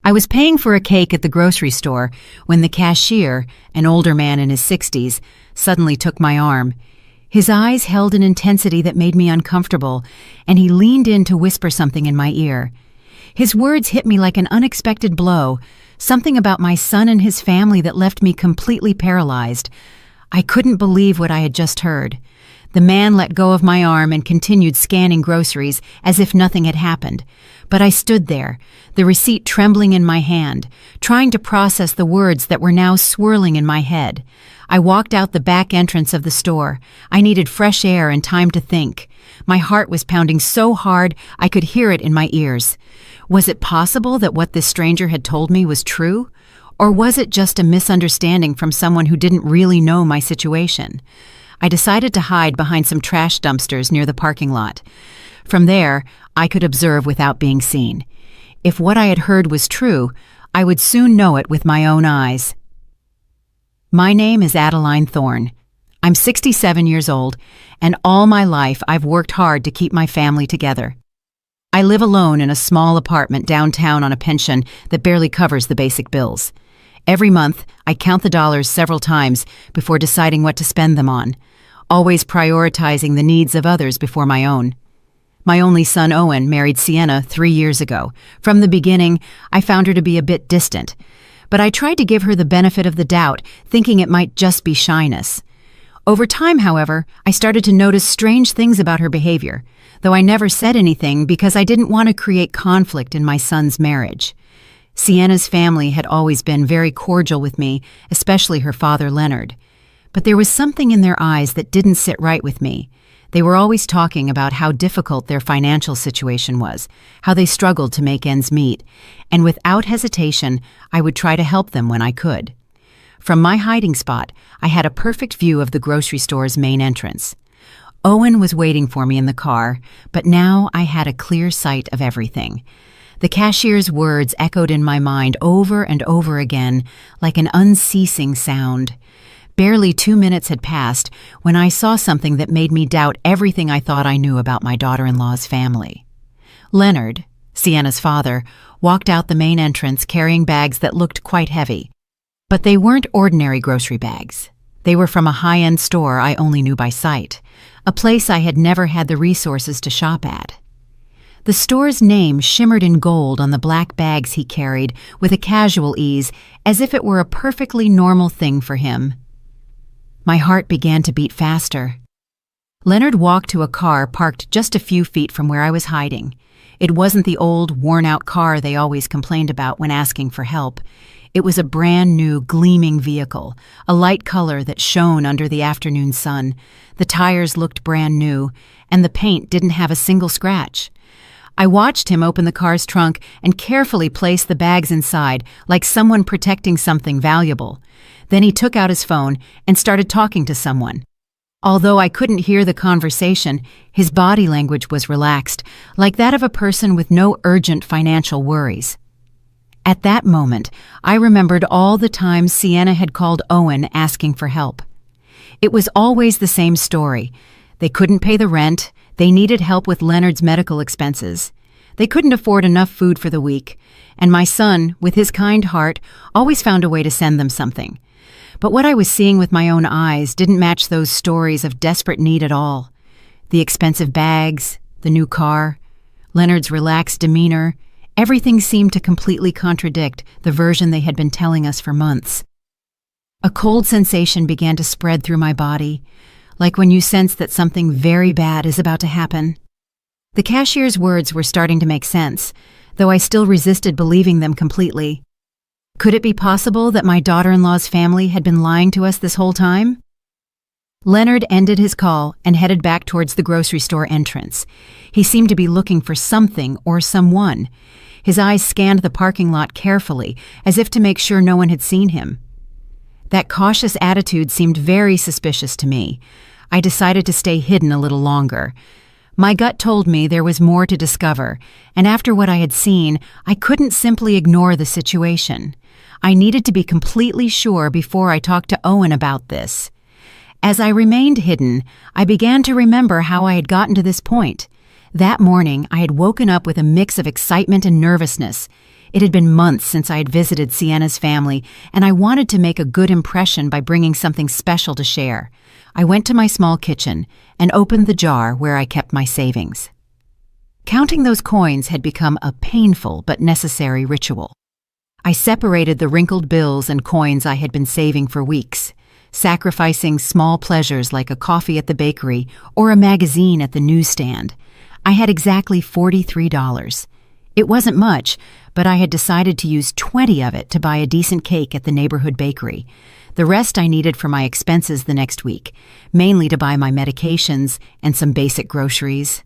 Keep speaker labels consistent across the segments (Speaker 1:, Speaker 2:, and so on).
Speaker 1: I was paying for a cake at the grocery store when the cashier, an older man in his 60s, suddenly took my arm. His eyes held an intensity that made me uncomfortable, and he leaned in to whisper something in my ear. His words hit me like an unexpected blow, something about my son and his family that left me completely paralyzed. I couldn't believe what I had just heard. The man let go of my arm and continued scanning groceries as if nothing had happened. But I stood there, the receipt trembling in my hand, trying to process the words that were now swirling in my head. I walked out the back entrance of the store. I needed fresh air and time to think. My heart was pounding so hard I could hear it in my ears. Was it possible that what this stranger had told me was true? Or was it just a misunderstanding from someone who didn't really know my situation? I decided to hide behind some trash dumpsters near the parking lot. From there, I could observe without being seen. If what I had heard was true, I would soon know it with my own eyes. My name is Adeline Thorne. I'm 67 years old, and all my life I've worked hard to keep my family together. I live alone in a small apartment downtown on a pension that barely covers the basic bills. Every month, I count the dollars several times before deciding what to spend them on, always prioritizing the needs of others before my own. My only son, Owen, married Sienna 3 years ago. From the beginning, I found her to be a bit distant, but I tried to give her the benefit of the doubt, thinking it might just be shyness. Over time, however, I started to notice strange things about her behavior, though I never said anything because I didn't want to create conflict in my son's marriage. Sienna's family had always been very cordial with me, especially her father, Leonard. But there was something in their eyes that didn't sit right with me. They were always talking about how difficult their financial situation was, how they struggled to make ends meet, and without hesitation, I would try to help them when I could. From my hiding spot, I had a perfect view of the grocery store's main entrance. Owen was waiting for me in the car, but now I had a clear sight of everything. The cashier's words echoed in my mind over and over again, like an unceasing sound. Barely 2 minutes had passed when I saw something that made me doubt everything I thought I knew about my daughter-in-law's family. Leonard, Sienna's father, walked out the main entrance carrying bags that looked quite heavy. But they weren't ordinary grocery bags. They were from a high-end store I only knew by sight, a place I had never had the resources to shop at. The store's name shimmered in gold on the black bags he carried with a casual ease, as if it were a perfectly normal thing for him. My heart began to beat faster. Leonard walked to a car parked just a few feet from where I was hiding. It wasn't the old, worn-out car they always complained about when asking for help. It was a brand-new, gleaming vehicle, a light color that shone under the afternoon sun. The tires looked brand new, and the paint didn't have a single scratch. I watched him open the car's trunk and carefully place the bags inside, like someone protecting something valuable. Then he took out his phone and started talking to someone. Although I couldn't hear the conversation, his body language was relaxed, like that of a person with no urgent financial worries. At that moment, I remembered all the times Sienna had called Owen asking for help. It was always the same story. They couldn't pay the rent. They needed help with Leonard's medical expenses. They couldn't afford enough food for the week, and my son, with his kind heart, always found a way to send them something. But what I was seeing with my own eyes didn't match those stories of desperate need at all. The expensive bags, the new car, Leonard's relaxed demeanor, everything seemed to completely contradict the version they had been telling us for months. A cold sensation began to spread through my body, like when you sense that something very bad is about to happen. The cashier's words were starting to make sense, though I still resisted believing them completely. Could it be possible that my daughter-in-law's family had been lying to us this whole time? Leonard ended his call and headed back towards the grocery store entrance. He seemed to be looking for something or someone. His eyes scanned the parking lot carefully, as if to make sure no one had seen him. That cautious attitude seemed very suspicious to me. I decided to stay hidden a little longer. My gut told me there was more to discover, and after what I had seen, I couldn't simply ignore the situation. I needed to be completely sure before I talked to Owen about this. As I remained hidden, I began to remember how I had gotten to this point. That morning, I had woken up with a mix of excitement and nervousness. It had been months since I had visited Sienna's family, and I wanted to make a good impression by bringing something special to share. I went to my small kitchen and opened the jar where I kept my savings. Counting those coins had become a painful but necessary ritual. I separated the wrinkled bills and coins I had been saving for weeks, sacrificing small pleasures like a coffee at the bakery or a magazine at the newsstand. I had exactly $43. It wasn't much, but I had decided to use 20 of it to buy a decent cake at the neighborhood bakery. The rest I needed for my expenses the next week, mainly to buy my medications and some basic groceries.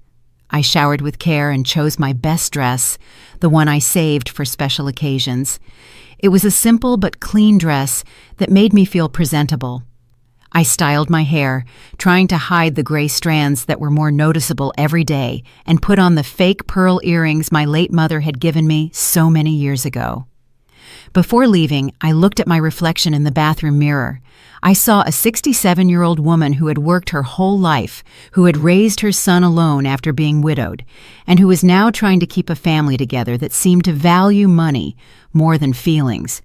Speaker 1: I showered with care and chose my best dress, the one I saved for special occasions. It was a simple but clean dress that made me feel presentable. I styled my hair, trying to hide the gray strands that were more noticeable every day, and put on the fake pearl earrings my late mother had given me so many years ago. Before leaving, I looked at my reflection in the bathroom mirror. I saw a 67-year-old woman who had worked her whole life, who had raised her son alone after being widowed, and who was now trying to keep a family together that seemed to value money more than feelings.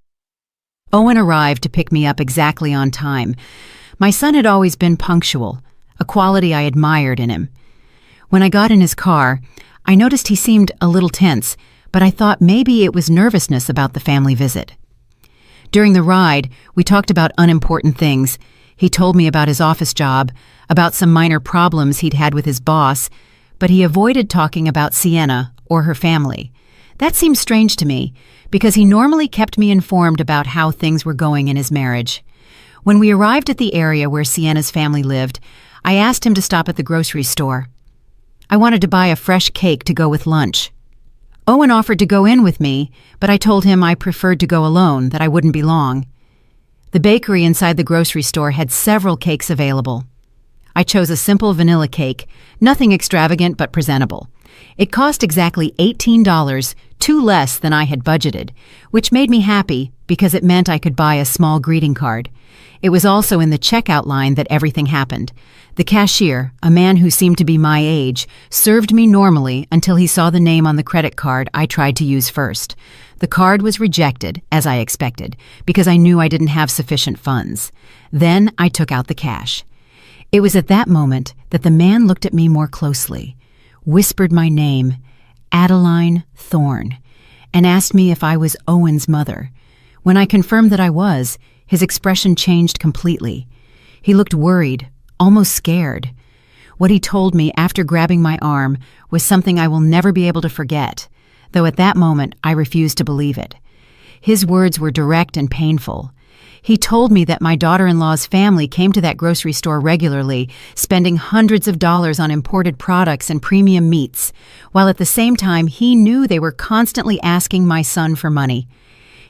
Speaker 1: Owen arrived to pick me up exactly on time. My son had always been punctual, a quality I admired in him. When I got in his car, I noticed he seemed a little tense, but I thought maybe it was nervousness about the family visit. During the ride, we talked about unimportant things. He told me about his office job, about some minor problems he'd had with his boss, but he avoided talking about Sienna or her family. That seemed strange to me, because he normally kept me informed about how things were going in his marriage. When we arrived at the area where Sienna's family lived, I asked him to stop at the grocery store. I wanted to buy a fresh cake to go with lunch. Owen offered to go in with me, but I told him I preferred to go alone, that I wouldn't be long. The bakery inside the grocery store had several cakes available. I chose a simple vanilla cake, nothing extravagant but presentable. It cost exactly $18, $2 less than I had budgeted, which made me happy because it meant I could buy a small greeting card. It was also in the checkout line that everything happened. The cashier, a man who seemed to be my age, served me normally until he saw the name on the credit card I tried to use first. The card was rejected, as I expected, because I knew I didn't have sufficient funds. Then I took out the cash. It was at that moment that the man looked at me more closely, whispered my name, Adeline Thorne, and asked me if I was Owen's mother. When I confirmed that I was, his expression changed completely. He looked worried, almost scared. What he told me after grabbing my arm was something I will never be able to forget, though at that moment I refused to believe it. His words were direct and painful. He told me that my daughter-in-law's family came to that grocery store regularly, spending hundreds of dollars on imported products and premium meats, while at the same time he knew they were constantly asking my son for money.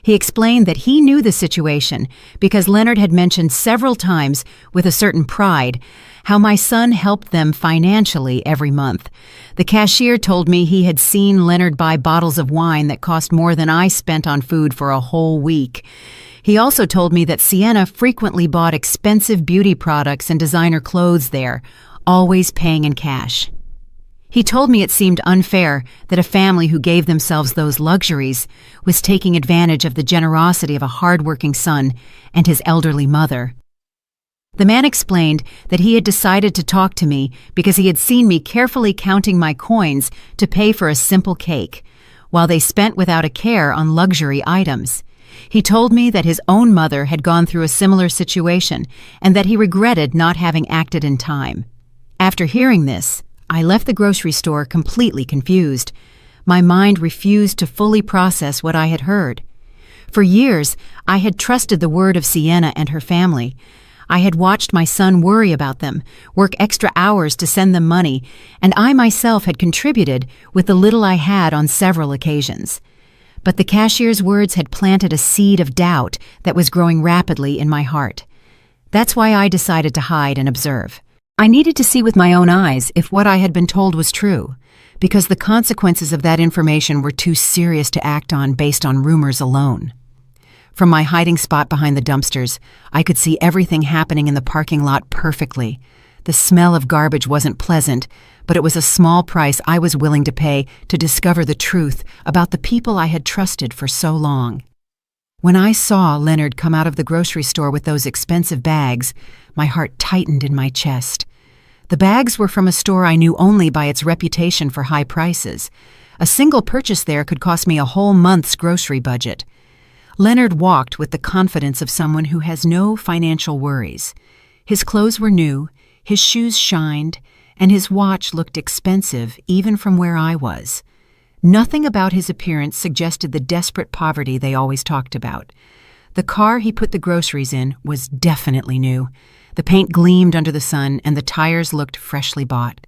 Speaker 1: He explained that he knew the situation because Leonard had mentioned several times, with a certain pride, how my son helped them financially every month. The cashier told me he had seen Leonard buy bottles of wine that cost more than I spent on food for a whole week. He also told me that Sienna frequently bought expensive beauty products and designer clothes there, always paying in cash. He told me it seemed unfair that a family who gave themselves those luxuries was taking advantage of the generosity of a hard-working son and his elderly mother. The man explained that he had decided to talk to me because he had seen me carefully counting my coins to pay for a simple cake, while they spent without a care on luxury items. He told me that his own mother had gone through a similar situation and that he regretted not having acted in time. After hearing this, I left the grocery store completely confused. My mind refused to fully process what I had heard. For years, I had trusted the word of Sienna and her family. I had watched my son worry about them, work extra hours to send them money, and I myself had contributed with the little I had on several occasions. But the cashier's words had planted a seed of doubt that was growing rapidly in my heart. That's why I decided to hide and observe. I needed to see with my own eyes if what I had been told was true, because the consequences of that information were too serious to act on based on rumors alone. From my hiding spot behind the dumpsters, I could see everything happening in the parking lot perfectly. The smell of garbage wasn't pleasant, but it was a small price I was willing to pay to discover the truth about the people I had trusted for so long. When I saw Leonard come out of the grocery store with those expensive bags, my heart tightened in my chest. The bags were from a store I knew only by its reputation for high prices. A single purchase there could cost me a whole month's grocery budget. Leonard walked with the confidence of someone who has no financial worries. His clothes were new, his shoes shined, and his watch looked expensive even from where I was. Nothing about his appearance suggested the desperate poverty they always talked about. The car he put the groceries in was definitely new. The paint gleamed under the sun, and the tires looked freshly bought.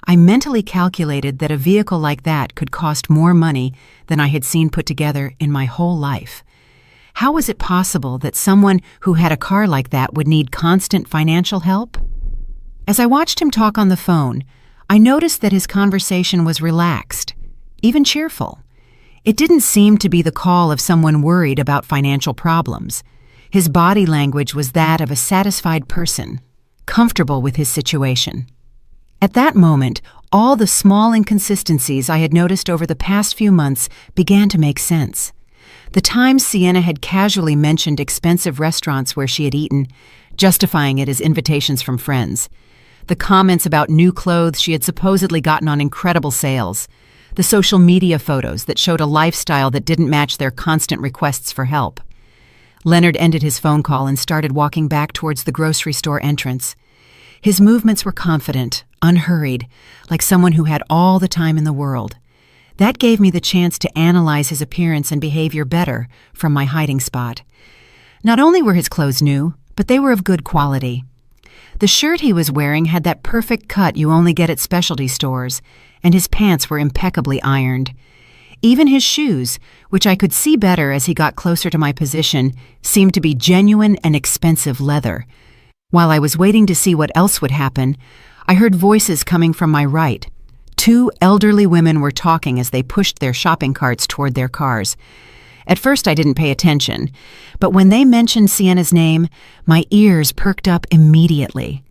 Speaker 1: I mentally calculated that a vehicle like that could cost more money than I had seen put together in my whole life. How was it possible that someone who had a car like that would need constant financial help? As I watched him talk on the phone, I noticed that his conversation was relaxed, even cheerful. It didn't seem to be the call of someone worried about financial problems. His body language was that of a satisfied person, comfortable with his situation. At that moment, all the small inconsistencies I had noticed over the past few months began to make sense. The times Sienna had casually mentioned expensive restaurants where she had eaten, justifying it as invitations from friends. The comments about new clothes she had supposedly gotten on incredible sales. The social media photos that showed a lifestyle that didn't match their constant requests for help. Leonard ended his phone call and started walking back towards the grocery store entrance. His movements were confident, unhurried, like someone who had all the time in the world. That gave me the chance to analyze his appearance and behavior better from my hiding spot. Not only were his clothes new, but they were of good quality. The shirt he was wearing had that perfect cut you only get at specialty stores, and his pants were impeccably ironed. Even his shoes, which I could see better as he got closer to my position, seemed to be genuine and expensive leather. While I was waiting to see what else would happen, I heard voices coming from my right. 2 elderly women were talking as they pushed their shopping carts toward their cars. At first I didn't pay attention, but when they mentioned Sienna's name, my ears perked up immediately.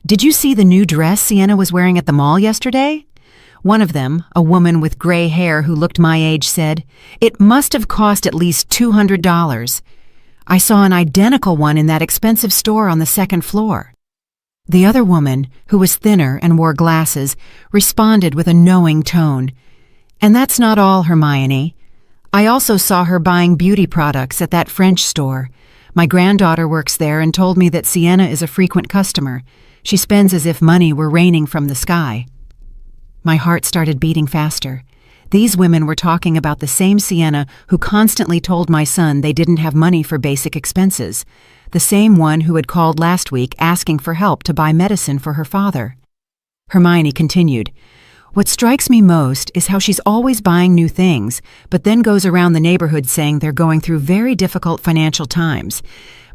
Speaker 1: "Did you see the new dress Sienna was wearing at the mall yesterday?" One of them, a woman with gray hair who looked my age, said, "It must have cost at least $200. I saw an identical one in that expensive store on the second floor." The other woman, who was thinner and wore glasses, responded with a knowing tone. "And that's not all, Hermione. I also saw her buying beauty products at that French store. My granddaughter works there and told me that Sienna is a frequent customer. She spends as if money were raining from the sky." My heart started beating faster. These women were talking about the same Sienna who constantly told my son they didn't have money for basic expenses, the same one who had called last week asking for help to buy medicine for her father. Hermione continued, "What strikes me most is how she's always buying new things, but then goes around the neighborhood saying they're going through very difficult financial times.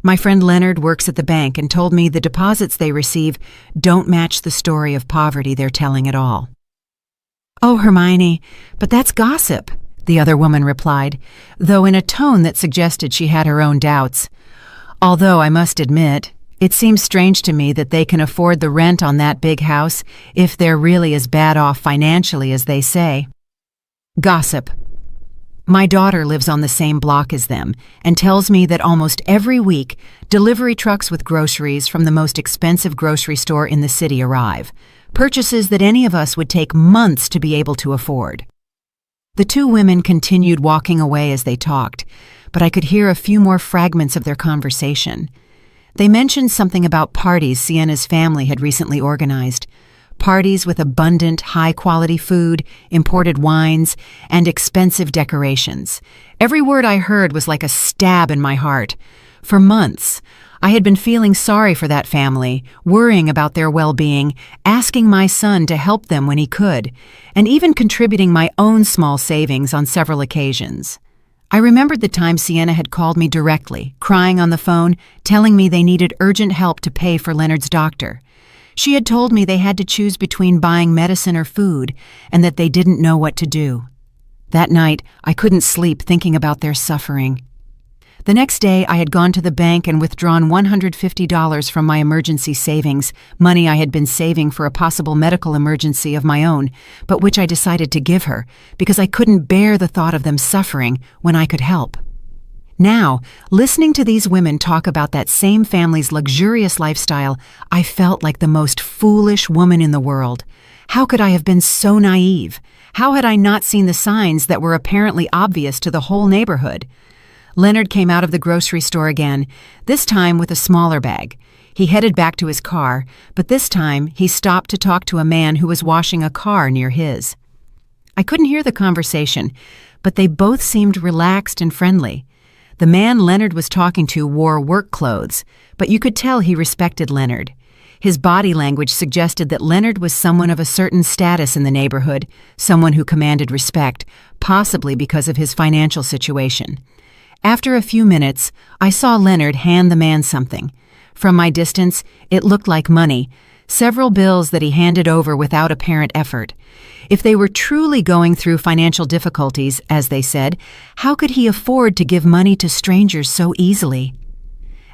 Speaker 1: My friend Leonard works at the bank and told me the deposits they receive don't match the story of poverty they're telling at all." "Oh, Hermione, but that's gossip," the other woman replied, though in a tone that suggested she had her own doubts. "Although I must admit, it seems strange to me that they can afford the rent on that big house if they're really as bad off financially as they say." Gossip. My daughter lives on the same block as them and tells me that almost every week, delivery trucks with groceries from the most expensive grocery store in the city arrive, purchases that any of us would take months to be able to afford. The 2 women continued walking away as they talked, but I could hear a few more fragments of their conversation. They mentioned something about parties Sienna's family had recently organized. Parties with abundant, high-quality food, imported wines, and expensive decorations. Every word I heard was like a stab in my heart. For months, I had been feeling sorry for that family, worrying about their well-being, asking my son to help them when he could, and even contributing my own small savings on several occasions. I remembered the time Sienna had called me directly, crying on the phone, telling me they needed urgent help to pay for Leonard's doctor. She had told me they had to choose between buying medicine or food, and that they didn't know what to do. That night, I couldn't sleep thinking about their suffering. The next day, I had gone to the bank and withdrawn $150 from my emergency savings, money I had been saving for a possible medical emergency of my own, but which I decided to give her because I couldn't bear the thought of them suffering when I could help. Now, listening to these women talk about that same family's luxurious lifestyle, I felt like the most foolish woman in the world. How could I have been so naive? How had I not seen the signs that were apparently obvious to the whole neighborhood? Leonard came out of the grocery store again, this time with a smaller bag. He headed back to his car, but this time he stopped to talk to a man who was washing a car near his. I couldn't hear the conversation, but they both seemed relaxed and friendly. The man Leonard was talking to wore work clothes, but you could tell he respected Leonard. His body language suggested that Leonard was someone of a certain status in the neighborhood, someone who commanded respect, possibly because of his financial situation. After a few minutes, I saw Leonard hand the man something. From my distance, it looked like money, several bills that he handed over without apparent effort. If they were truly going through financial difficulties, as they said, how could he afford to give money to strangers so easily?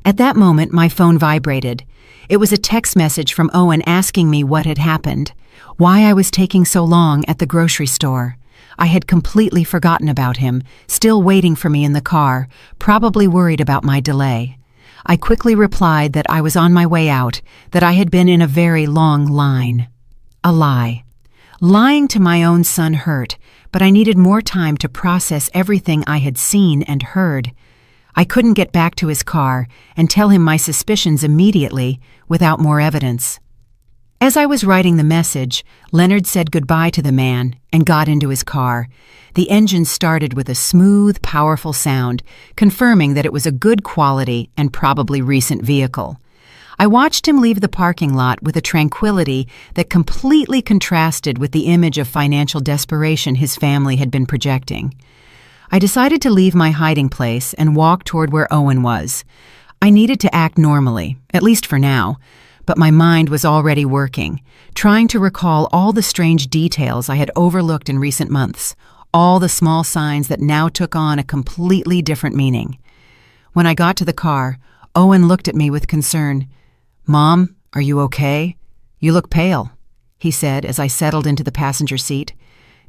Speaker 1: At that moment, my phone vibrated. It was a text message from Owen asking me what had happened, why I was taking so long at the grocery store. I had completely forgotten about him, still waiting for me in the car, probably worried about my delay. I quickly replied that I was on my way out, that I had been in a very long line. A lie. Lying to my own son hurt, but I needed more time to process everything I had seen and heard. I couldn't get back to his car and tell him my suspicions immediately without more evidence. As I was writing the message, Leonard said goodbye to the man and got into his car. The engine started with a smooth, powerful sound, confirming that it was a good quality and probably recent vehicle. I watched him leave the parking lot with a tranquility that completely contrasted with the image of financial desperation his family had been projecting. I decided to leave my hiding place and walk toward where Owen was. I needed to act normally, at least for now. But my mind was already working, trying to recall all the strange details I had overlooked in recent months, all the small signs that now took on a completely different meaning. When I got to the car, Owen looked at me with concern. "Mom, are you okay? You look pale," he said as I settled into the passenger seat.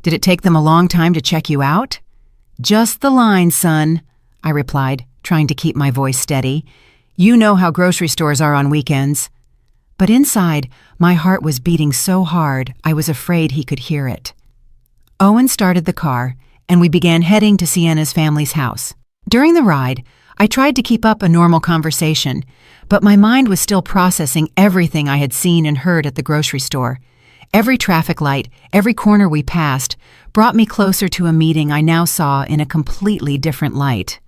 Speaker 1: "Did it take them a long time to check you out?" "Just the line, son," I replied, trying to keep my voice steady. "You know how grocery stores are on weekends." But inside, my heart was beating so hard I was afraid he could hear it. Owen started the car, and we began heading to Sienna's family's house. During the ride, I tried to keep up a normal conversation, but my mind was still processing everything I had seen and heard at the grocery store. Every traffic light, every corner we passed, brought me closer to a meeting I now saw in a completely different light.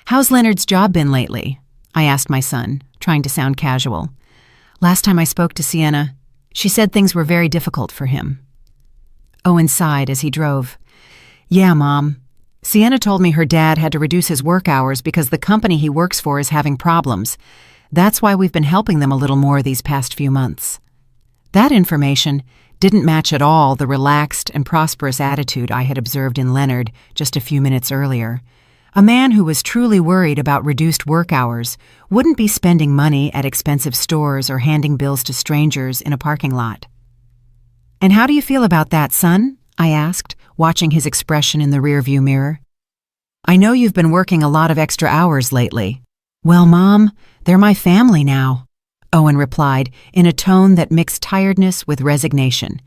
Speaker 1: "How's Leonard's job been lately?" I asked my son, trying to sound casual. "Last time I spoke to Sienna, she said things were very difficult for him." Owen sighed as he drove. "Yeah, Mom. Sienna told me her dad had to reduce his work hours because the company he works for is having problems. That's why we've been helping them a little more these past few months." That information didn't match at all the relaxed and prosperous attitude I had observed in Leonard just a few minutes earlier. A man who was truly worried about reduced work hours wouldn't be spending money at expensive stores or handing bills to strangers in a parking lot. "And how do you feel about that, son?" I asked, watching his expression in the rearview mirror. "I know you've been working a lot of extra hours lately." "Well, Mom, they're my family now," Owen replied in a tone that mixed tiredness with resignation.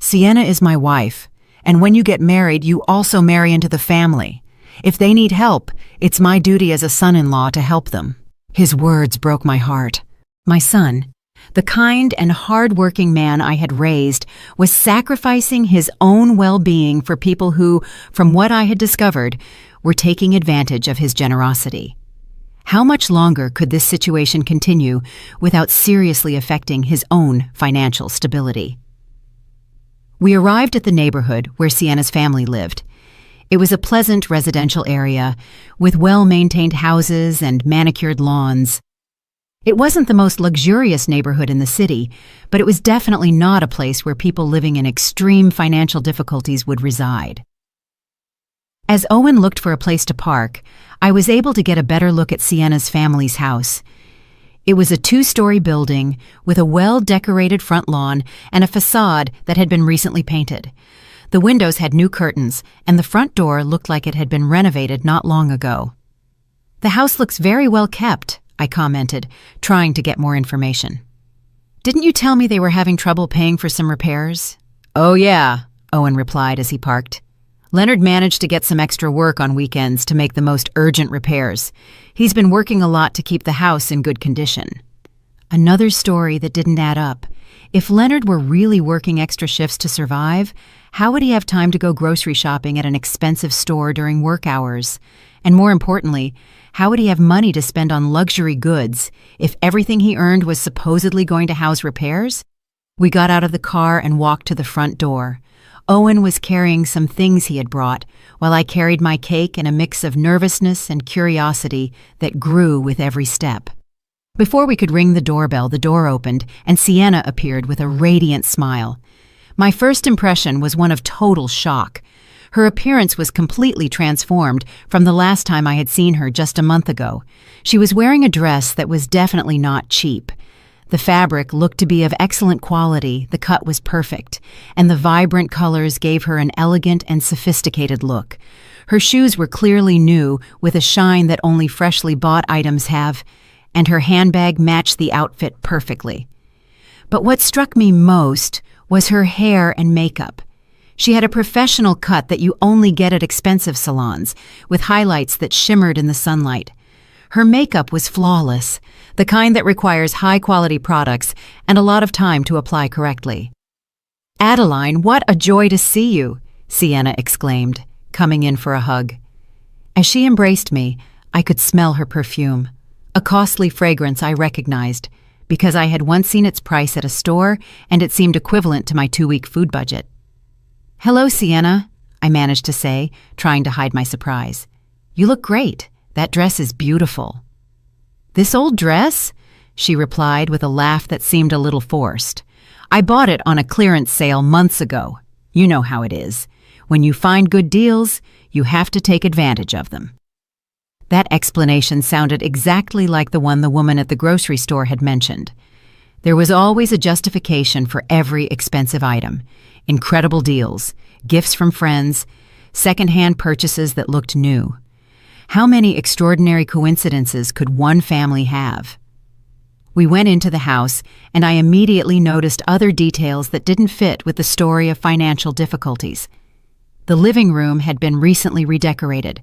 Speaker 1: "Sienna is my wife, and when you get married, you also marry into the family. If they need help, it's my duty as a son-in-law to help them." His words broke my heart. My son, the kind and hard-working man I had raised, was sacrificing his own well-being for people who, from what I had discovered, were taking advantage of his generosity. How much longer could this situation continue without seriously affecting his own financial stability? We arrived at the neighborhood where Sienna's family lived. It was a pleasant residential area with well-maintained houses and manicured lawns. It wasn't the most luxurious neighborhood in the city, but it was definitely not a place where people living in extreme financial difficulties would reside. As Owen looked for a place to park, I was able to get a better look at Sienna's family's house. It was a 2-story building with a well-decorated front lawn and a facade that had been recently painted. The windows had new curtains, and the front door looked like it had been renovated not long ago. "The house looks very well kept," I commented, trying to get more information. "Didn't you tell me they were having trouble paying for some repairs?" "Oh yeah," Owen replied as he parked. "Leonard managed to get some extra work on weekends to make the most urgent repairs. He's been working a lot to keep the house in good condition." Another story that didn't add up. If Leonard were really working extra shifts to survive, how would he have time to go grocery shopping at an expensive store during work hours? And more importantly, how would he have money to spend on luxury goods if everything he earned was supposedly going to house repairs? We got out of the car and walked to the front door. Owen was carrying some things he had brought, while I carried my cake in a mix of nervousness and curiosity that grew with every step. Before we could ring the doorbell, the door opened, and Sienna appeared with a radiant smile. My first impression was one of total shock. Her appearance was completely transformed from the last time I had seen her just a month ago. She was wearing a dress that was definitely not cheap. The fabric looked to be of excellent quality, the cut was perfect, and the vibrant colors gave her an elegant and sophisticated look. Her shoes were clearly new, with a shine that only freshly bought items have, and her handbag matched the outfit perfectly. But what struck me most was her hair and makeup. She had a professional cut that you only get at expensive salons, with highlights that shimmered in the sunlight. Her makeup was flawless, the kind that requires high-quality products and a lot of time to apply correctly. "Adeline, what a joy to see you!" Sienna exclaimed, coming in for a hug. As she embraced me, I could smell her perfume, a costly fragrance I recognized, because I had once seen its price at a store and it seemed equivalent to my 2-week food budget. "Hello, Sienna," I managed to say, trying to hide my surprise. "You look great. That dress is beautiful." "This old dress?" she replied with a laugh that seemed a little forced. "I bought it on a clearance sale months ago. You know how it is. When you find good deals, you have to take advantage of them." That explanation sounded exactly like the one the woman at the grocery store had mentioned. There was always a justification for every expensive item. Incredible deals, gifts from friends, second-hand purchases that looked new. How many extraordinary coincidences could one family have? We went into the house, and I immediately noticed other details that didn't fit with the story of financial difficulties. The living room had been recently redecorated.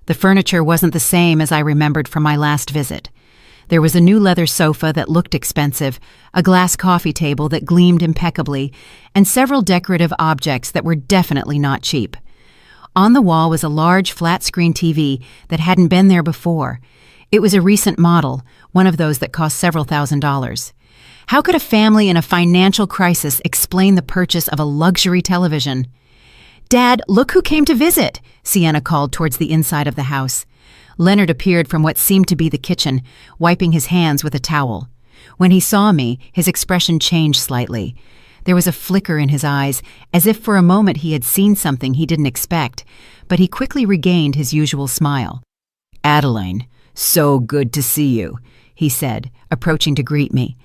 Speaker 1: The furniture wasn't the same as I remembered from my last visit. There was a new leather sofa that looked expensive, a glass coffee table that gleamed impeccably, and several decorative objects that were definitely not cheap. On the wall was a large flat-screen TV that hadn't been there before. It was a recent model, one of those that cost several $1,000s. How could a family in a financial crisis explain the purchase of a luxury television? "Dad, look who came to visit," Sienna called towards the inside of the house. Leonard appeared from what seemed to be the kitchen, wiping his hands with a towel. When he saw me, his expression changed slightly. There was a flicker in his eyes, as if for a moment he had seen something he didn't expect, but he quickly regained his usual smile. "Adeline, so good to see you," he said, approaching to greet me.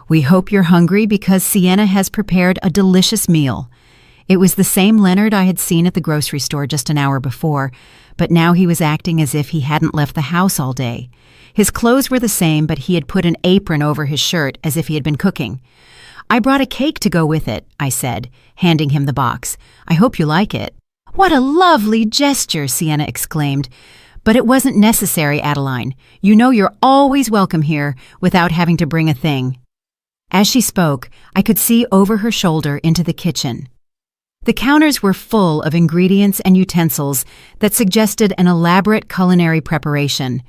Speaker 1: "We hope you're hungry because Sienna has prepared a delicious meal." It was the same Leonard I had seen at the grocery store just an hour before, but now he was acting as if he hadn't left the house all day. His clothes were the same, but he had put an apron over his shirt as if he had been cooking. "I brought a cake to go with it," I said, handing him the box. "I hope you like it." "What a lovely gesture," Sienna exclaimed. "But it wasn't necessary, Adeline. You know you're always welcome here without having to bring a thing." As she spoke, I could see over her shoulder into the kitchen. The counters were full of ingredients and utensils that suggested an elaborate culinary preparation.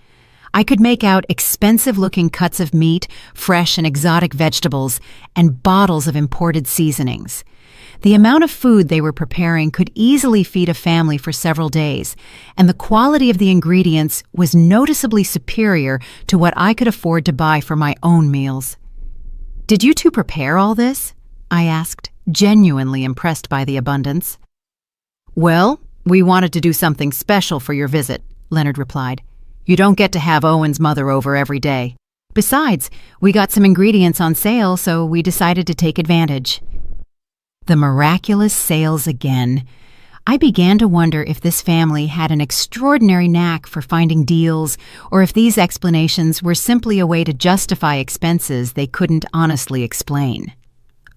Speaker 1: I could make out expensive-looking cuts of meat, fresh and exotic vegetables, and bottles of imported seasonings. The amount of food they were preparing could easily feed a family for several days, and the quality of the ingredients was noticeably superior to what I could afford to buy for my own meals. "Did you two prepare all this?" I asked, genuinely impressed by the abundance. "Well, "We wanted to do something special for your visit," Leonard replied. "You don't get to have Owen's mother over every day. Besides, we got some ingredients on sale, so we decided to take advantage." The miraculous sales again. I began to wonder if this family had an extraordinary knack for finding deals, or if these explanations were simply a way to justify expenses they couldn't honestly explain.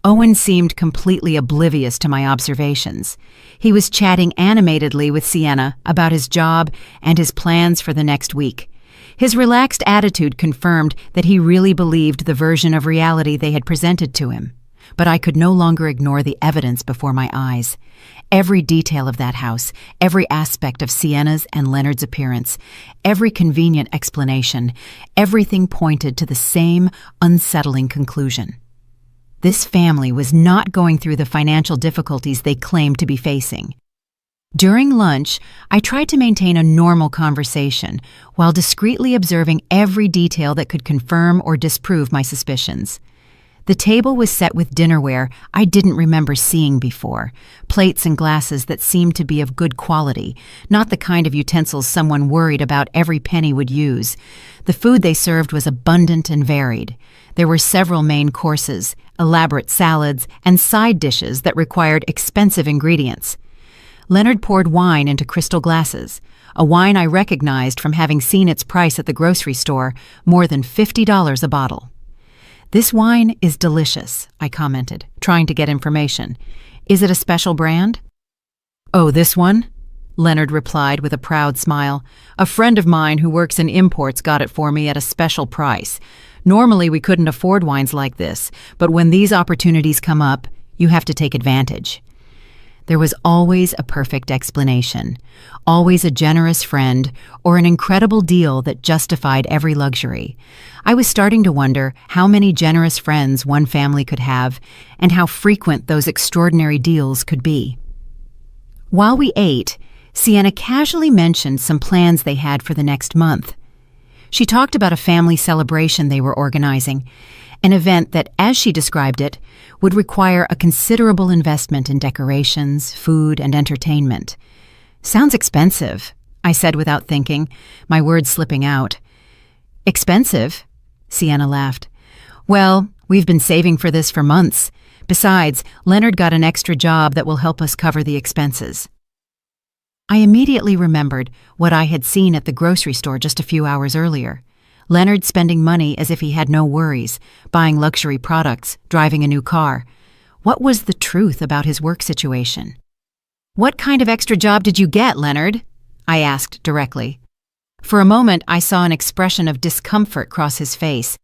Speaker 1: Owen seemed completely oblivious to my observations. He was chatting animatedly with Sienna about his job and his plans for the next week. His relaxed attitude confirmed that he really believed the version of reality they had presented to him. But I could no longer ignore the evidence before my eyes. Every detail of that house, every aspect of Sienna's and Leonard's appearance, every convenient explanation, everything pointed to the same unsettling conclusion. This family was not going through the financial difficulties they claimed to be facing. During lunch, I tried to maintain a normal conversation while discreetly observing every detail that could confirm or disprove my suspicions. The table was set with dinnerware I didn't remember seeing before, plates and glasses that seemed to be of good quality, not the kind of utensils someone worried about every penny would use. The food they served was abundant and varied. There were several main courses, elaborate salads, and side dishes that required expensive ingredients. Leonard poured wine into crystal glasses, a wine I recognized from having seen its price at the grocery store, more than $50 a bottle. "This wine is delicious," I commented, trying to get information. "Is it a special brand?" "Oh, this one?" Leonard replied with a proud smile. "A friend of mine who works in imports got it for me at a special price. Normally we couldn't afford wines like this, but when these opportunities come up, you have to take advantage." There was always a perfect explanation, always a generous friend, or an incredible deal that justified every luxury. I was starting to wonder how many generous friends one family could have, and how frequent those extraordinary deals could be. While we ate, Sienna casually mentioned some plans they had for the next month. She talked about a family celebration they were organizing, an event that, as she described it, would require a considerable investment in decorations, food, and entertainment. "Sounds expensive," I said without thinking, my words slipping out. "Expensive?" Sienna laughed. "Well, we've been saving for this for months. Besides, Leonard got an extra job that will help us cover the expenses." I immediately remembered what I had seen at the grocery store just a few hours earlier. Leonard spending money as if he had no worries, buying luxury products, driving a new car. What was the truth about his work situation? "What kind of extra job did you get, Leonard?" I asked directly. For a moment, I saw an expression of discomfort cross his face,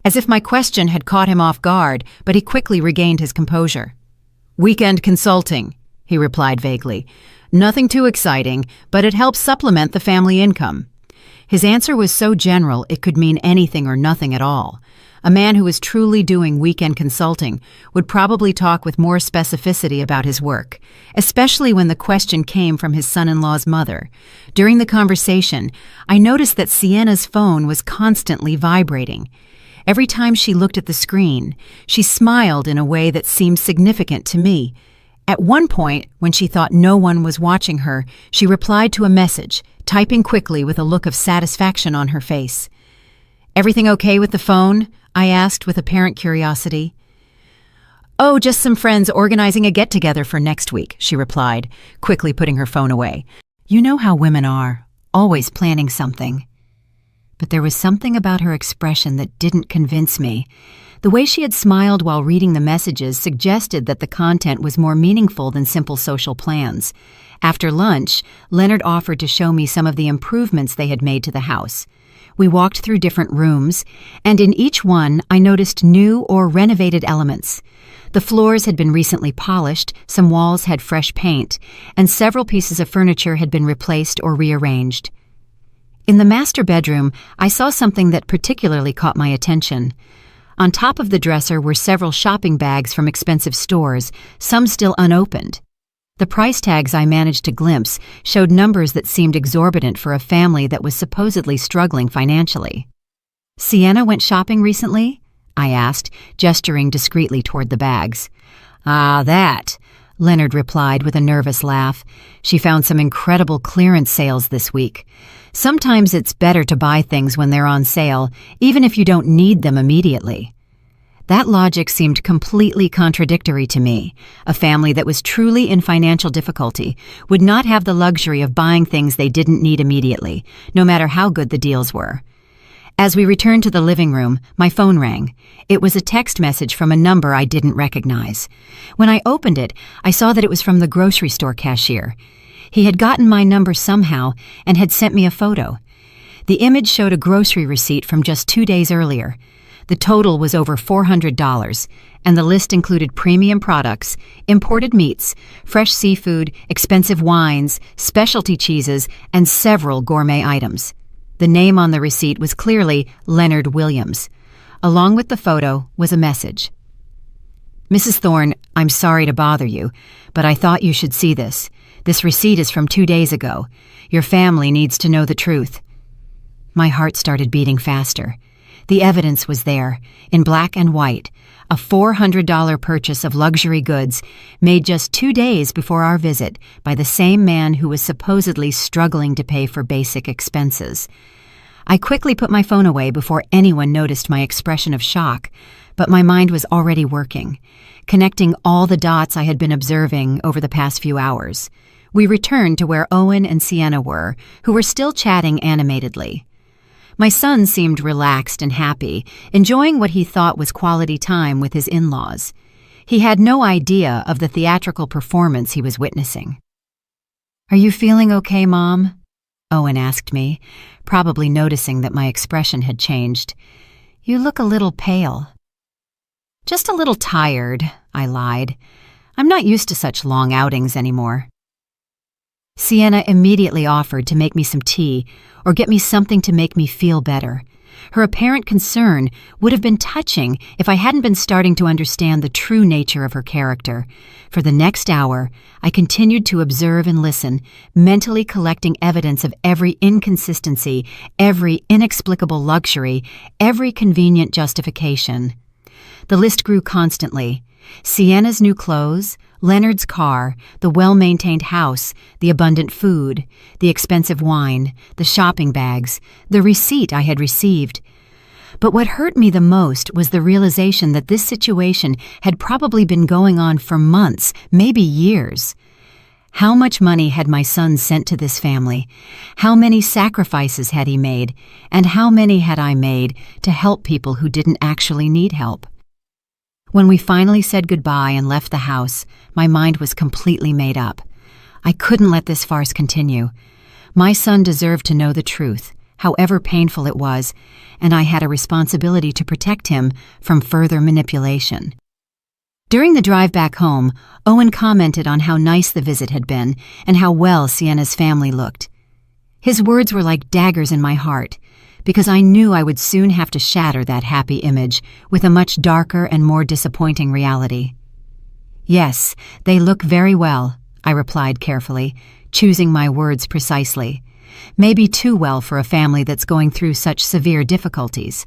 Speaker 1: as if my question had caught him off guard, but he quickly regained his composure. "Weekend consulting," he replied vaguely. "Nothing too exciting, but it helps supplement the family income." His answer was so general it could mean anything or nothing at all. A man who was truly doing weekend consulting would probably talk with more specificity about his work, especially when the question came from his son-in-law's mother. During the conversation, I noticed that Sienna's phone was constantly vibrating. Every time she looked at the screen, she smiled in a way that seemed significant to me. At one point, when she thought no one was watching her, she replied to a message, typing quickly with a look of satisfaction on her face. "Everything okay with the phone?" I asked with apparent curiosity. "Oh, just some friends organizing a get-together for next week," she replied, quickly putting her phone away. You know how women are, always planning something. But there was something about her expression that didn't convince me. The way she had smiled while reading the messages suggested that the content was more meaningful than simple social plans. After lunch, Leonard offered to show me some of the improvements they had made to the house. We walked through different rooms, and in each one I noticed new or renovated elements. The floors had been recently polished, some walls had fresh paint, and several pieces of furniture had been replaced or rearranged. In the master bedroom, I saw something that particularly caught my attention. On top of the dresser were several shopping bags from expensive stores, some still unopened. The price tags I managed to glimpse showed numbers that seemed exorbitant for a family that was supposedly struggling financially. "Sienna went shopping recently?" I asked, gesturing discreetly toward the bags. "Ah, that." Leonard replied with a nervous laugh. She found some incredible clearance sales this week. Sometimes it's better to buy things when they're on sale, even if you don't need them immediately. That logic seemed completely contradictory to me. A family that was truly in financial difficulty would not have the luxury of buying things they didn't need immediately, no matter how good the deals were. As we returned to the living room, my phone rang. It was a text message from a number I didn't recognize. When I opened it, I saw that it was from the grocery store cashier. He had gotten my number somehow and had sent me a photo. The image showed a grocery receipt from just 2 days earlier. The total was over $400, and the list included premium products, imported meats, fresh seafood, expensive wines, specialty cheeses, and several gourmet items. The name on the receipt was clearly Leonard Williams. Along with the photo was a message. "Mrs. Thorne, I'm sorry to bother you, but I thought you should see this. This receipt is from 2 days ago. Your family needs to know the truth." My heart started beating faster. The evidence was there, in black and white, a $400 purchase of luxury goods made just 2 days before our visit by the same man who was supposedly struggling to pay for basic expenses. I quickly put my phone away before anyone noticed my expression of shock, but my mind was already working, connecting all the dots I had been observing over the past few hours. We returned to where Owen and Sienna were, who were still chatting animatedly. My son seemed relaxed and happy, enjoying what he thought was quality time with his in-laws. He had no idea of the theatrical performance he was witnessing. "Are you feeling okay, Mom?" Owen asked me, probably noticing that my expression had changed. "You look a little pale." "Just a little tired," I lied. "I'm not used to such long outings anymore." Sienna immediately offered to make me some tea or get me something to make me feel better. Her apparent concern would have been touching if I hadn't been starting to understand the true nature of her character. For the next hour, I continued to observe and listen, mentally collecting evidence of every inconsistency, every inexplicable luxury, every convenient justification. The list grew constantly. Sienna's new clothes, Leonard's car, the well-maintained house, the abundant food, the expensive wine, the shopping bags, the receipt I had received. But what hurt me the most was the realization that this situation had probably been going on for months, maybe years. How much money had my son sent to this family? How many sacrifices had he made? And how many had I made to help people who didn't actually need help? When we finally said goodbye and left the house, my mind was completely made up. I couldn't let this farce continue. My son deserved to know the truth, however painful it was, and I had a responsibility to protect him from further manipulation. During the drive back home, Owen commented on how nice the visit had been and how well Sienna's family looked. His words were like daggers in my heart, because I knew I would soon have to shatter that happy image with a much darker and more disappointing reality. "Yes, they look very well," I replied carefully, choosing my words precisely. Maybe too well for a family that's going through such severe difficulties.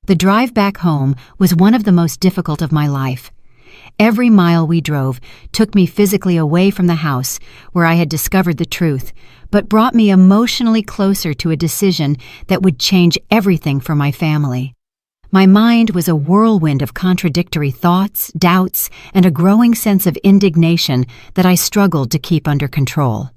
Speaker 1: The drive back home was one of the most difficult of my life. Every mile we drove took me physically away from the house where I had discovered the truth, but brought me emotionally closer to a decision that would change everything for my family. My mind was a whirlwind of contradictory thoughts, doubts, and a growing sense of indignation that I struggled to keep under control.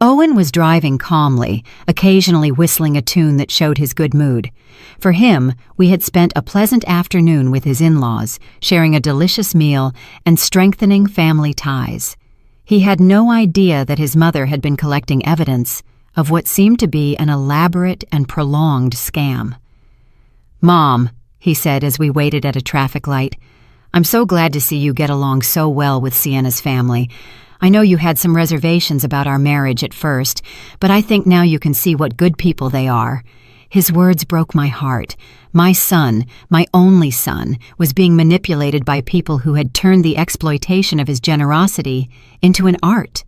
Speaker 1: Owen was driving calmly, occasionally whistling a tune that showed his good mood. For him, we had spent a pleasant afternoon with his in-laws, sharing a delicious meal and strengthening family ties. He had no idea that his mother had been collecting evidence of what seemed to be an elaborate and prolonged scam. "Mom," he said as we waited at a traffic light, "I'm so glad to see you get along so well with Sienna's family. I know you had some reservations about our marriage at first, but I think now you can see what good people they are." His words broke my heart. My son, my only son, was being manipulated by people who had turned the exploitation of his generosity into an art.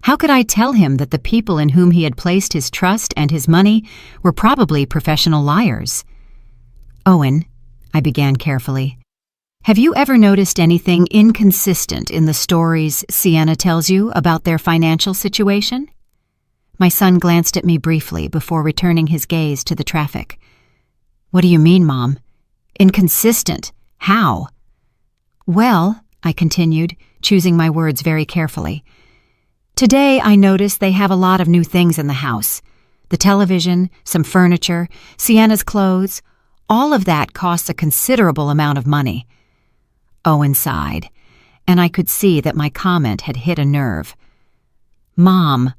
Speaker 1: How could I tell him that the people in whom he had placed his trust and his money were probably professional liars? "Owen," I began carefully, Have you ever noticed anything inconsistent in the stories Sienna tells you about their financial situation? My son glanced at me briefly before returning his gaze to the traffic. What do you mean, Mom? Inconsistent? How? Well, I continued, choosing my words very carefully. Today I noticed they have a lot of new things in the house. The television, some furniture, Sienna's clothes, all of that costs a considerable amount of money. Owen sighed, and I could see that my comment had hit a nerve. Mom,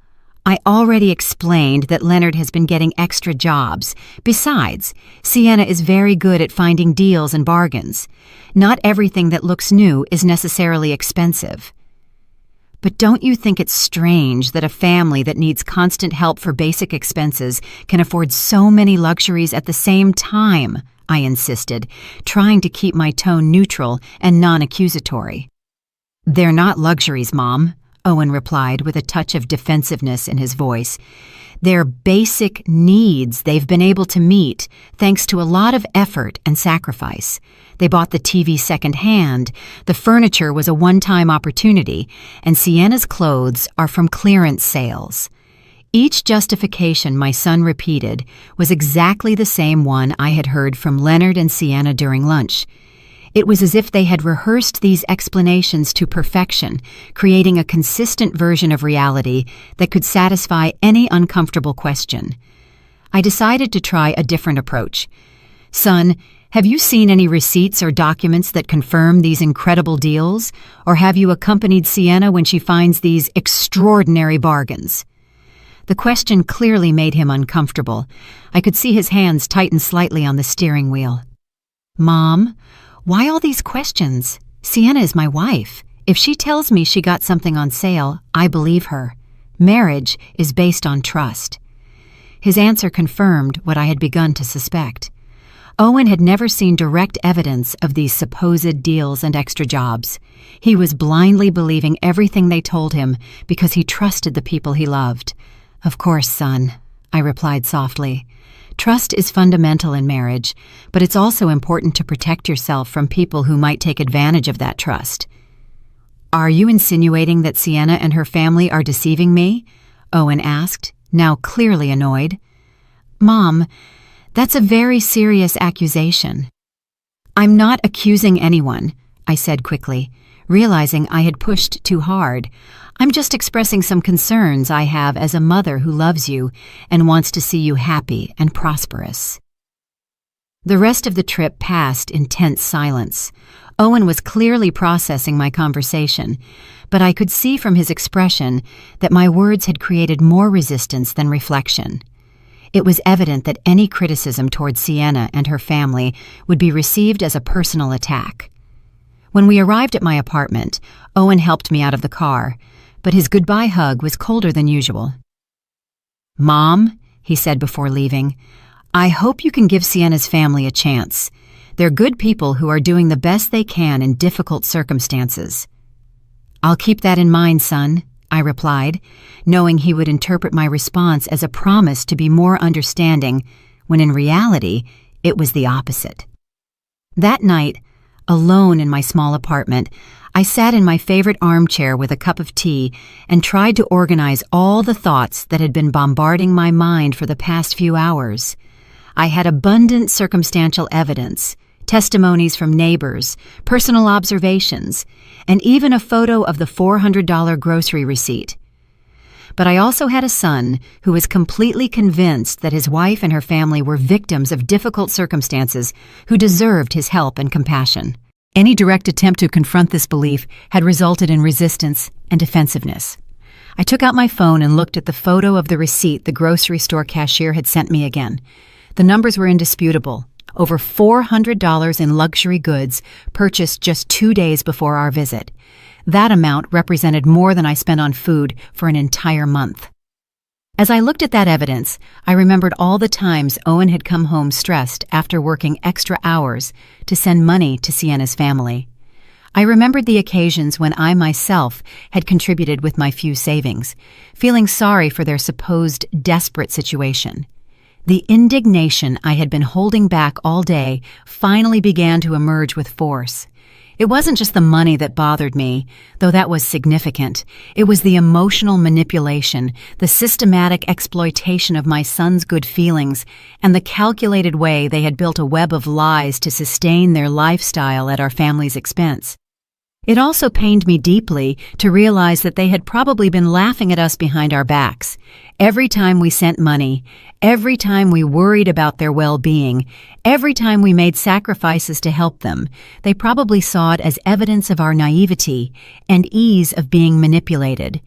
Speaker 1: I already explained that Leonard has been getting extra jobs. Besides, Sienna is very good at finding deals and bargains. Not everything that looks new is necessarily expensive. But don't you think it's strange that a family that needs constant help for basic expenses can afford so many luxuries at the same time? I insisted, trying to keep my tone neutral and non-accusatory. They're not luxuries, Mom, Owen replied with a touch of defensiveness in his voice. They're basic needs they've been able to meet thanks to a lot of effort and sacrifice. They bought the TV secondhand, the furniture was a one-time opportunity, and Sienna's clothes are from clearance sales. Each justification my son repeated was exactly the same one I had heard from Leonard and Sienna during lunch. It was as if they had rehearsed these explanations to perfection, creating a consistent version of reality that could satisfy any uncomfortable question. I decided to try a different approach. Son, have you seen any receipts or documents that confirm these incredible deals, or have you accompanied Sienna when she finds these extraordinary bargains? The question clearly made him uncomfortable. I could see his hands tighten slightly on the steering wheel. Mom, why all these questions? Sienna is my wife. If she tells me she got something on sale, I believe her. Marriage is based on trust. His answer confirmed what I had begun to suspect. Owen had never seen direct evidence of these supposed deals and extra jobs. He was blindly believing everything they told him because he trusted the people he loved. Of course, son, I replied softly. Trust is fundamental in marriage, but it's also important to protect yourself from people who might take advantage of that trust. Are you insinuating that Sienna and her family are deceiving me? Owen asked, now clearly annoyed. Mom, that's a very serious accusation. I'm not accusing anyone, I said quickly, realizing I had pushed too hard. I'm just expressing some concerns I have as a mother who loves you and wants to see you happy and prosperous. The rest of the trip passed in tense silence. Owen was clearly processing my conversation, but I could see from his expression that my words had created more resistance than reflection. It was evident that any criticism toward Sienna and her family would be received as a personal attack. When we arrived at my apartment, Owen helped me out of the car, but his goodbye hug was colder than usual. Mom, he said before leaving, I hope you can give Sienna's family a chance. They're good people who are doing the best they can in difficult circumstances. I'll keep that in mind, son, I replied, knowing he would interpret my response as a promise to be more understanding, when in reality, it was the opposite. That night, alone in my small apartment, I sat in my favorite armchair with a cup of tea and tried to organize all the thoughts that had been bombarding my mind for the past few hours. I had abundant circumstantial evidence, testimonies from neighbors, personal observations, and even a photo of the $400 grocery receipt. But I also had a son who was completely convinced that his wife and her family were victims of difficult circumstances who deserved his help and compassion. Any direct attempt to confront this belief had resulted in resistance and defensiveness. I took out my phone and looked at the photo of the receipt the grocery store cashier had sent me again. The numbers were indisputable. Over $400 in luxury goods purchased just 2 days before our visit. That amount represented more than I spent on food for an entire month. As I looked at that evidence, I remembered all the times Owen had come home stressed after working extra hours to send money to Sienna's family. I remembered the occasions when I myself had contributed with my few savings, feeling sorry for their supposed desperate situation. The indignation I had been holding back all day finally began to emerge with force. It wasn't just the money that bothered me, though that was significant. It was the emotional manipulation, the systematic exploitation of my son's good feelings, and the calculated way they had built a web of lies to sustain their lifestyle at our family's expense. It also pained me deeply to realize that they had probably been laughing at us behind our backs. Every time we sent money, every time we worried about their well-being, every time we made sacrifices to help them, they probably saw it as evidence of our naivety and ease of being manipulated.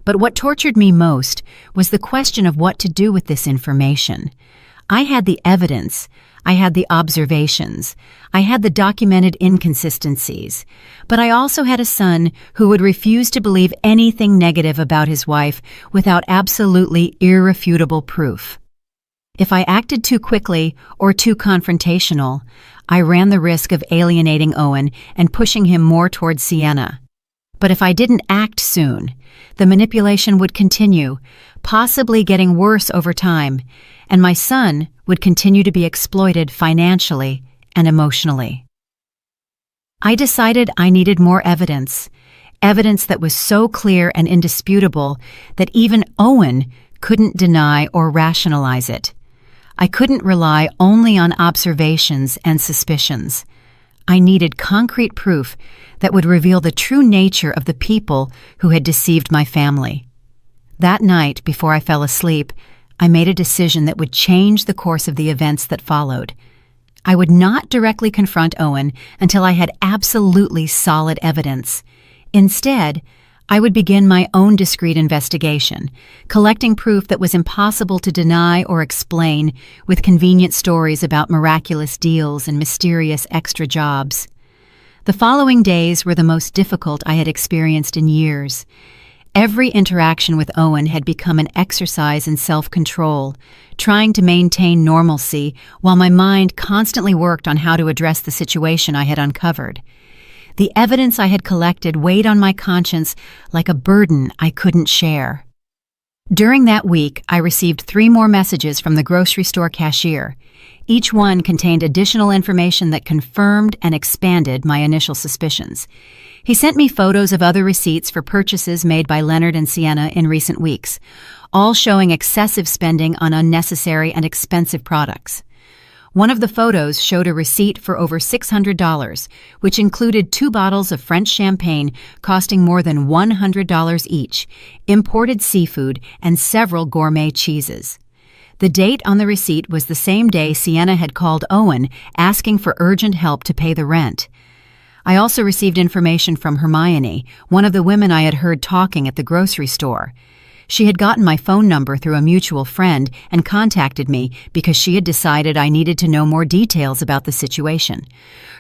Speaker 1: But what tortured me most was the question of what to do with this information. I had the evidence, I had the observations, I had the documented inconsistencies, but I also had a son who would refuse to believe anything negative about his wife without absolutely irrefutable proof. If I acted too quickly or too confrontational, I ran the risk of alienating Owen and pushing him more towards Sienna. But if I didn't act soon, the manipulation would continue, possibly getting worse over time, and my son would continue to be exploited financially and emotionally. I decided I needed more evidence that was so clear and indisputable that even Owen couldn't deny or rationalize it. I couldn't rely only on observations and suspicions. I needed concrete proof that would reveal the true nature of the people who had deceived my family. That night, before I fell asleep, I made a decision that would change the course of the events that followed. I would not directly confront Owen until I had absolutely solid evidence. Instead, I would begin my own discreet investigation, collecting proof that was impossible to deny or explain with convenient stories about miraculous deals and mysterious extra jobs. The following days were the most difficult I had experienced in years. Every interaction with Owen had become an exercise in self-control, trying to maintain normalcy while my mind constantly worked on how to address the situation I had uncovered. The evidence I had collected weighed on my conscience like a burden I couldn't share. During that week, I received 3 more messages from the grocery store cashier. Each one contained additional information that confirmed and expanded my initial suspicions. He sent me photos of other receipts for purchases made by Leonard and Sienna in recent weeks, all showing excessive spending on unnecessary and expensive products. One of the photos showed a receipt for over $600, which included 2 bottles of French champagne costing more than $100 each, imported seafood, and several gourmet cheeses. The date on the receipt was the same day Sienna had called Owen asking for urgent help to pay the rent. I also received information from Hermione, one of the women I had heard talking at the grocery store. She had gotten my phone number through a mutual friend and contacted me because she had decided I needed to know more details about the situation.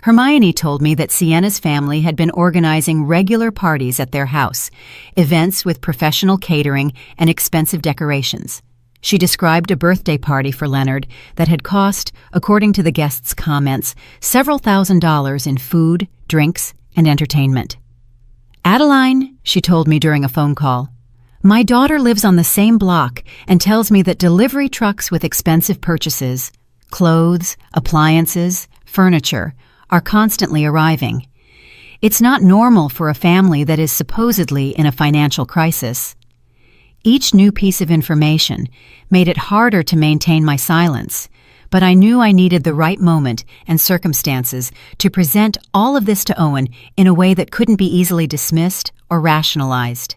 Speaker 1: Hermione told me that Sienna's family had been organizing regular parties at their house, events with professional catering and expensive decorations. She described a birthday party for Leonard that had cost, according to the guests' comments, several $1,000s in food, drinks, and entertainment. "Adeline," she told me during a phone call, "my daughter lives on the same block and tells me that delivery trucks with expensive purchases, clothes, appliances, furniture, are constantly arriving. It's not normal for a family that is supposedly in a financial crisis." Each new piece of information made it harder to maintain my silence, but I knew I needed the right moment and circumstances to present all of this to Owen in a way that couldn't be easily dismissed or rationalized.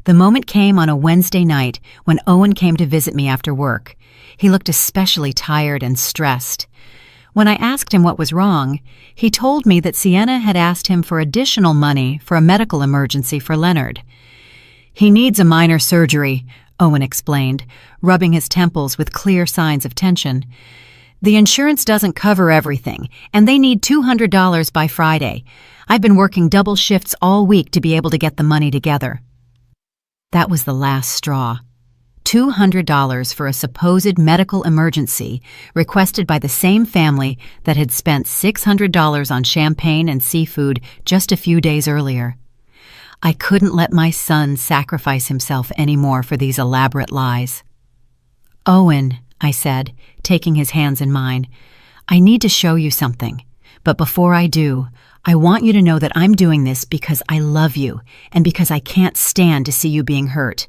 Speaker 1: The moment came on a Wednesday night when Owen came to visit me after work. He looked especially tired and stressed. When I asked him what was wrong, he told me that Sienna had asked him for additional money for a medical emergency for Leonard. "He needs a minor surgery," Owen explained, rubbing his temples with clear signs of tension. "The insurance doesn't cover everything, and they need $200 by Friday. I've been working double shifts all week to be able to get the money together." That was the last straw. $200 for a supposed medical emergency requested by the same family that had spent $600 on champagne and seafood just a few days earlier. I couldn't let my son sacrifice himself anymore for these elaborate lies. "Owen," I said, taking his hands in mine. "I need to show you something. But before I do, I want you to know that I'm doing this because I love you and because I can't stand to see you being hurt."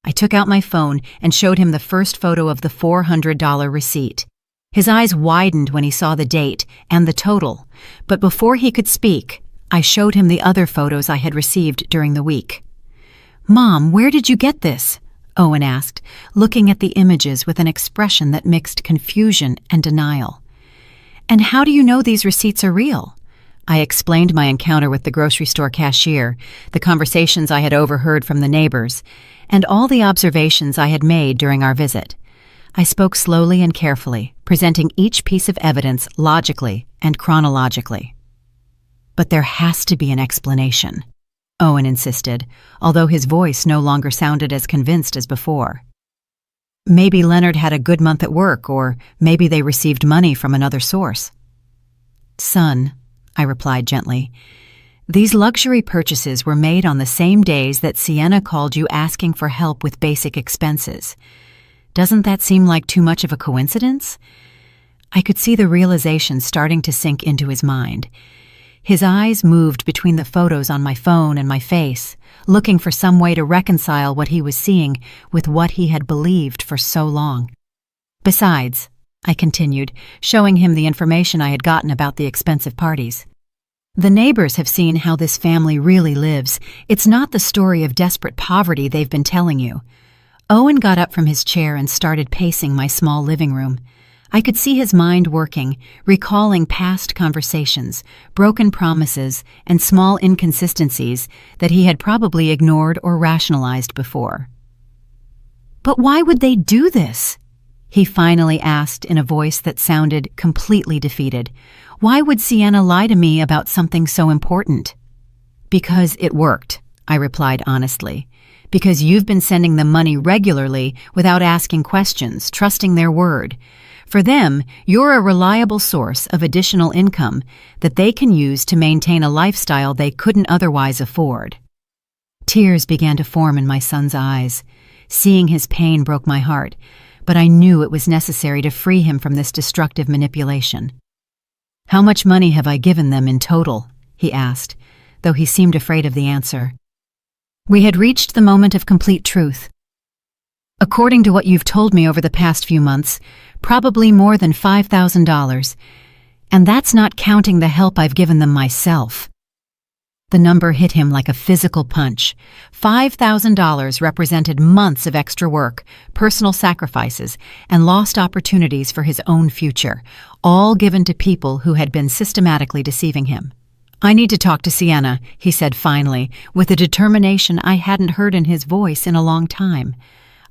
Speaker 1: I took out my phone and showed him the first photo of the $400 receipt. His eyes widened when he saw the date and the total, but before he could speak, I showed him the other photos I had received during the week. "Mom, where did you get this?" Owen asked, looking at the images with an expression that mixed confusion and denial. "And how do you know these receipts are real?" I explained my encounter with the grocery store cashier, the conversations I had overheard from the neighbors, and all the observations I had made during our visit. I spoke slowly and carefully, presenting each piece of evidence logically and chronologically. "But there has to be an explanation," Owen insisted, although his voice no longer sounded as convinced as before. "Maybe Leonard had a good month at work, or maybe they received money from another source." "Son," I replied gently, "these luxury purchases were made on the same days that Sienna called you asking for help with basic expenses. Doesn't that seem like too much of a coincidence?" I could see the realization starting to sink into his mind. His eyes moved between the photos on my phone and my face, looking for some way to reconcile what he was seeing with what he had believed for so long. "Besides," I continued, showing him the information I had gotten about the expensive parties, "the neighbors have seen how this family really lives. It's not the story of desperate poverty they've been telling you." Owen got up from his chair and started pacing my small living room. I could see his mind working, recalling past conversations, broken promises, and small inconsistencies that he had probably ignored or rationalized before. "But why would they do this?" he finally asked in a voice that sounded completely defeated. "Why would Sienna lie to me about something so important?" "Because it worked," I replied honestly. "Because you've been sending them money regularly without asking questions, trusting their word. For them, you're a reliable source of additional income that they can use to maintain a lifestyle they couldn't otherwise afford." Tears began to form in my son's eyes. Seeing his pain broke my heart, but I knew it was necessary to free him from this destructive manipulation. "How much money have I given them in total?" he asked, though he seemed afraid of the answer. We had reached the moment of complete truth. "According to what you've told me over the past few months, probably more than $5,000, and that's not counting the help I've given them myself." The number hit him like a physical punch. $5,000 represented months of extra work, personal sacrifices, and lost opportunities for his own future, all given to people who had been systematically deceiving him. "I need to talk to Sienna," he said finally, with a determination I hadn't heard in his voice in a long time.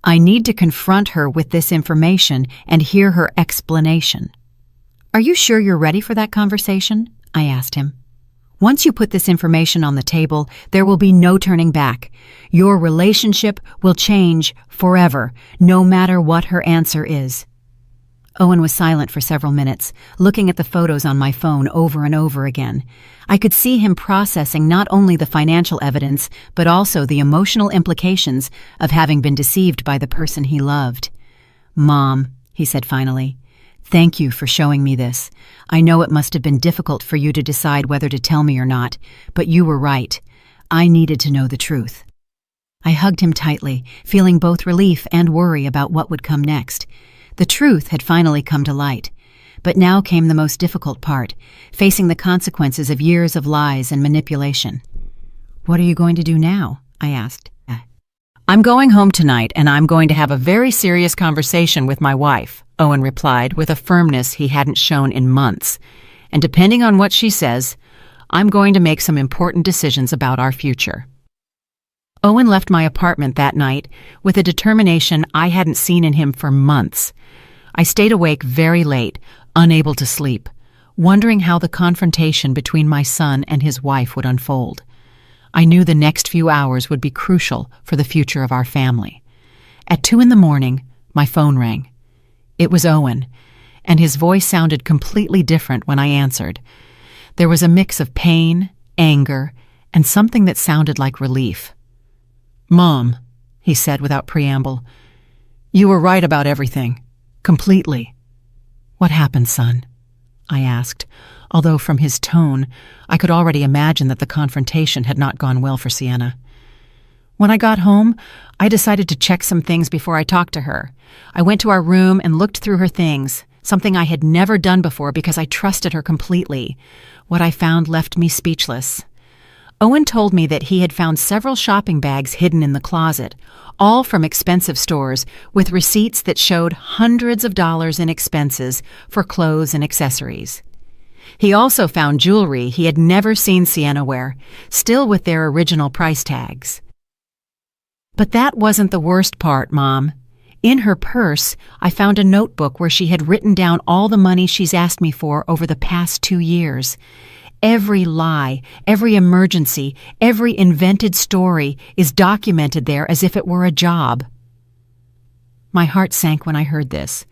Speaker 1: "I need to confront her with this information and hear her explanation." "Are you sure you're ready for that conversation?" I asked him. "Once you put this information on the table, there will be no turning back. Your relationship will change forever, no matter what her answer is." Owen was silent for several minutes, looking at the photos on my phone over and over again. I could see him processing not only the financial evidence, but also the emotional implications of having been deceived by the person he loved. "Mom," he said finally, "thank you for showing me this. I know it must have been difficult for you to decide whether to tell me or not, but you were right. I needed to know the truth." I hugged him tightly, feeling both relief and worry about what would come next. The truth had finally come to light. But now came the most difficult part, facing the consequences of years of lies and manipulation. "What are you going to do now?" I asked. "I'm going home tonight, and I'm going to have a very serious conversation with my wife," Owen replied with a firmness he hadn't shown in months. "And depending on what she says, I'm going to make some important decisions about our future." Owen left my apartment that night with a determination I hadn't seen in him for months. I stayed awake very late, unable to sleep, wondering how the confrontation between my son and his wife would unfold. I knew the next few hours would be crucial for the future of our family. At 2 a.m, my phone rang. It was Owen, and his voice sounded completely different when I answered. There was a mix of pain, anger, and something that sounded like relief. "Mom," he said without preamble, You were right about everything. Completely. What happened, son? I asked, although from his tone, I could already imagine that the confrontation had not gone well for Sienna. When I got home, I decided to check some things before I talked to her. I went to our room and looked through her things, something I had never done before because I trusted her completely. What I found left me speechless. Owen told me that he had found several shopping bags hidden in the closet, all from expensive stores, with receipts that showed hundreds of dollars in expenses for clothes and accessories. He also found jewelry he had never seen Sienna wear, still with their original price tags. But that wasn't the worst part, Mom. In her purse, I found a notebook where she had written down all the money she's asked me for over the past 2 years. Every lie, every emergency, every invented story is documented there as if it were a job. My heart sank when I heard this.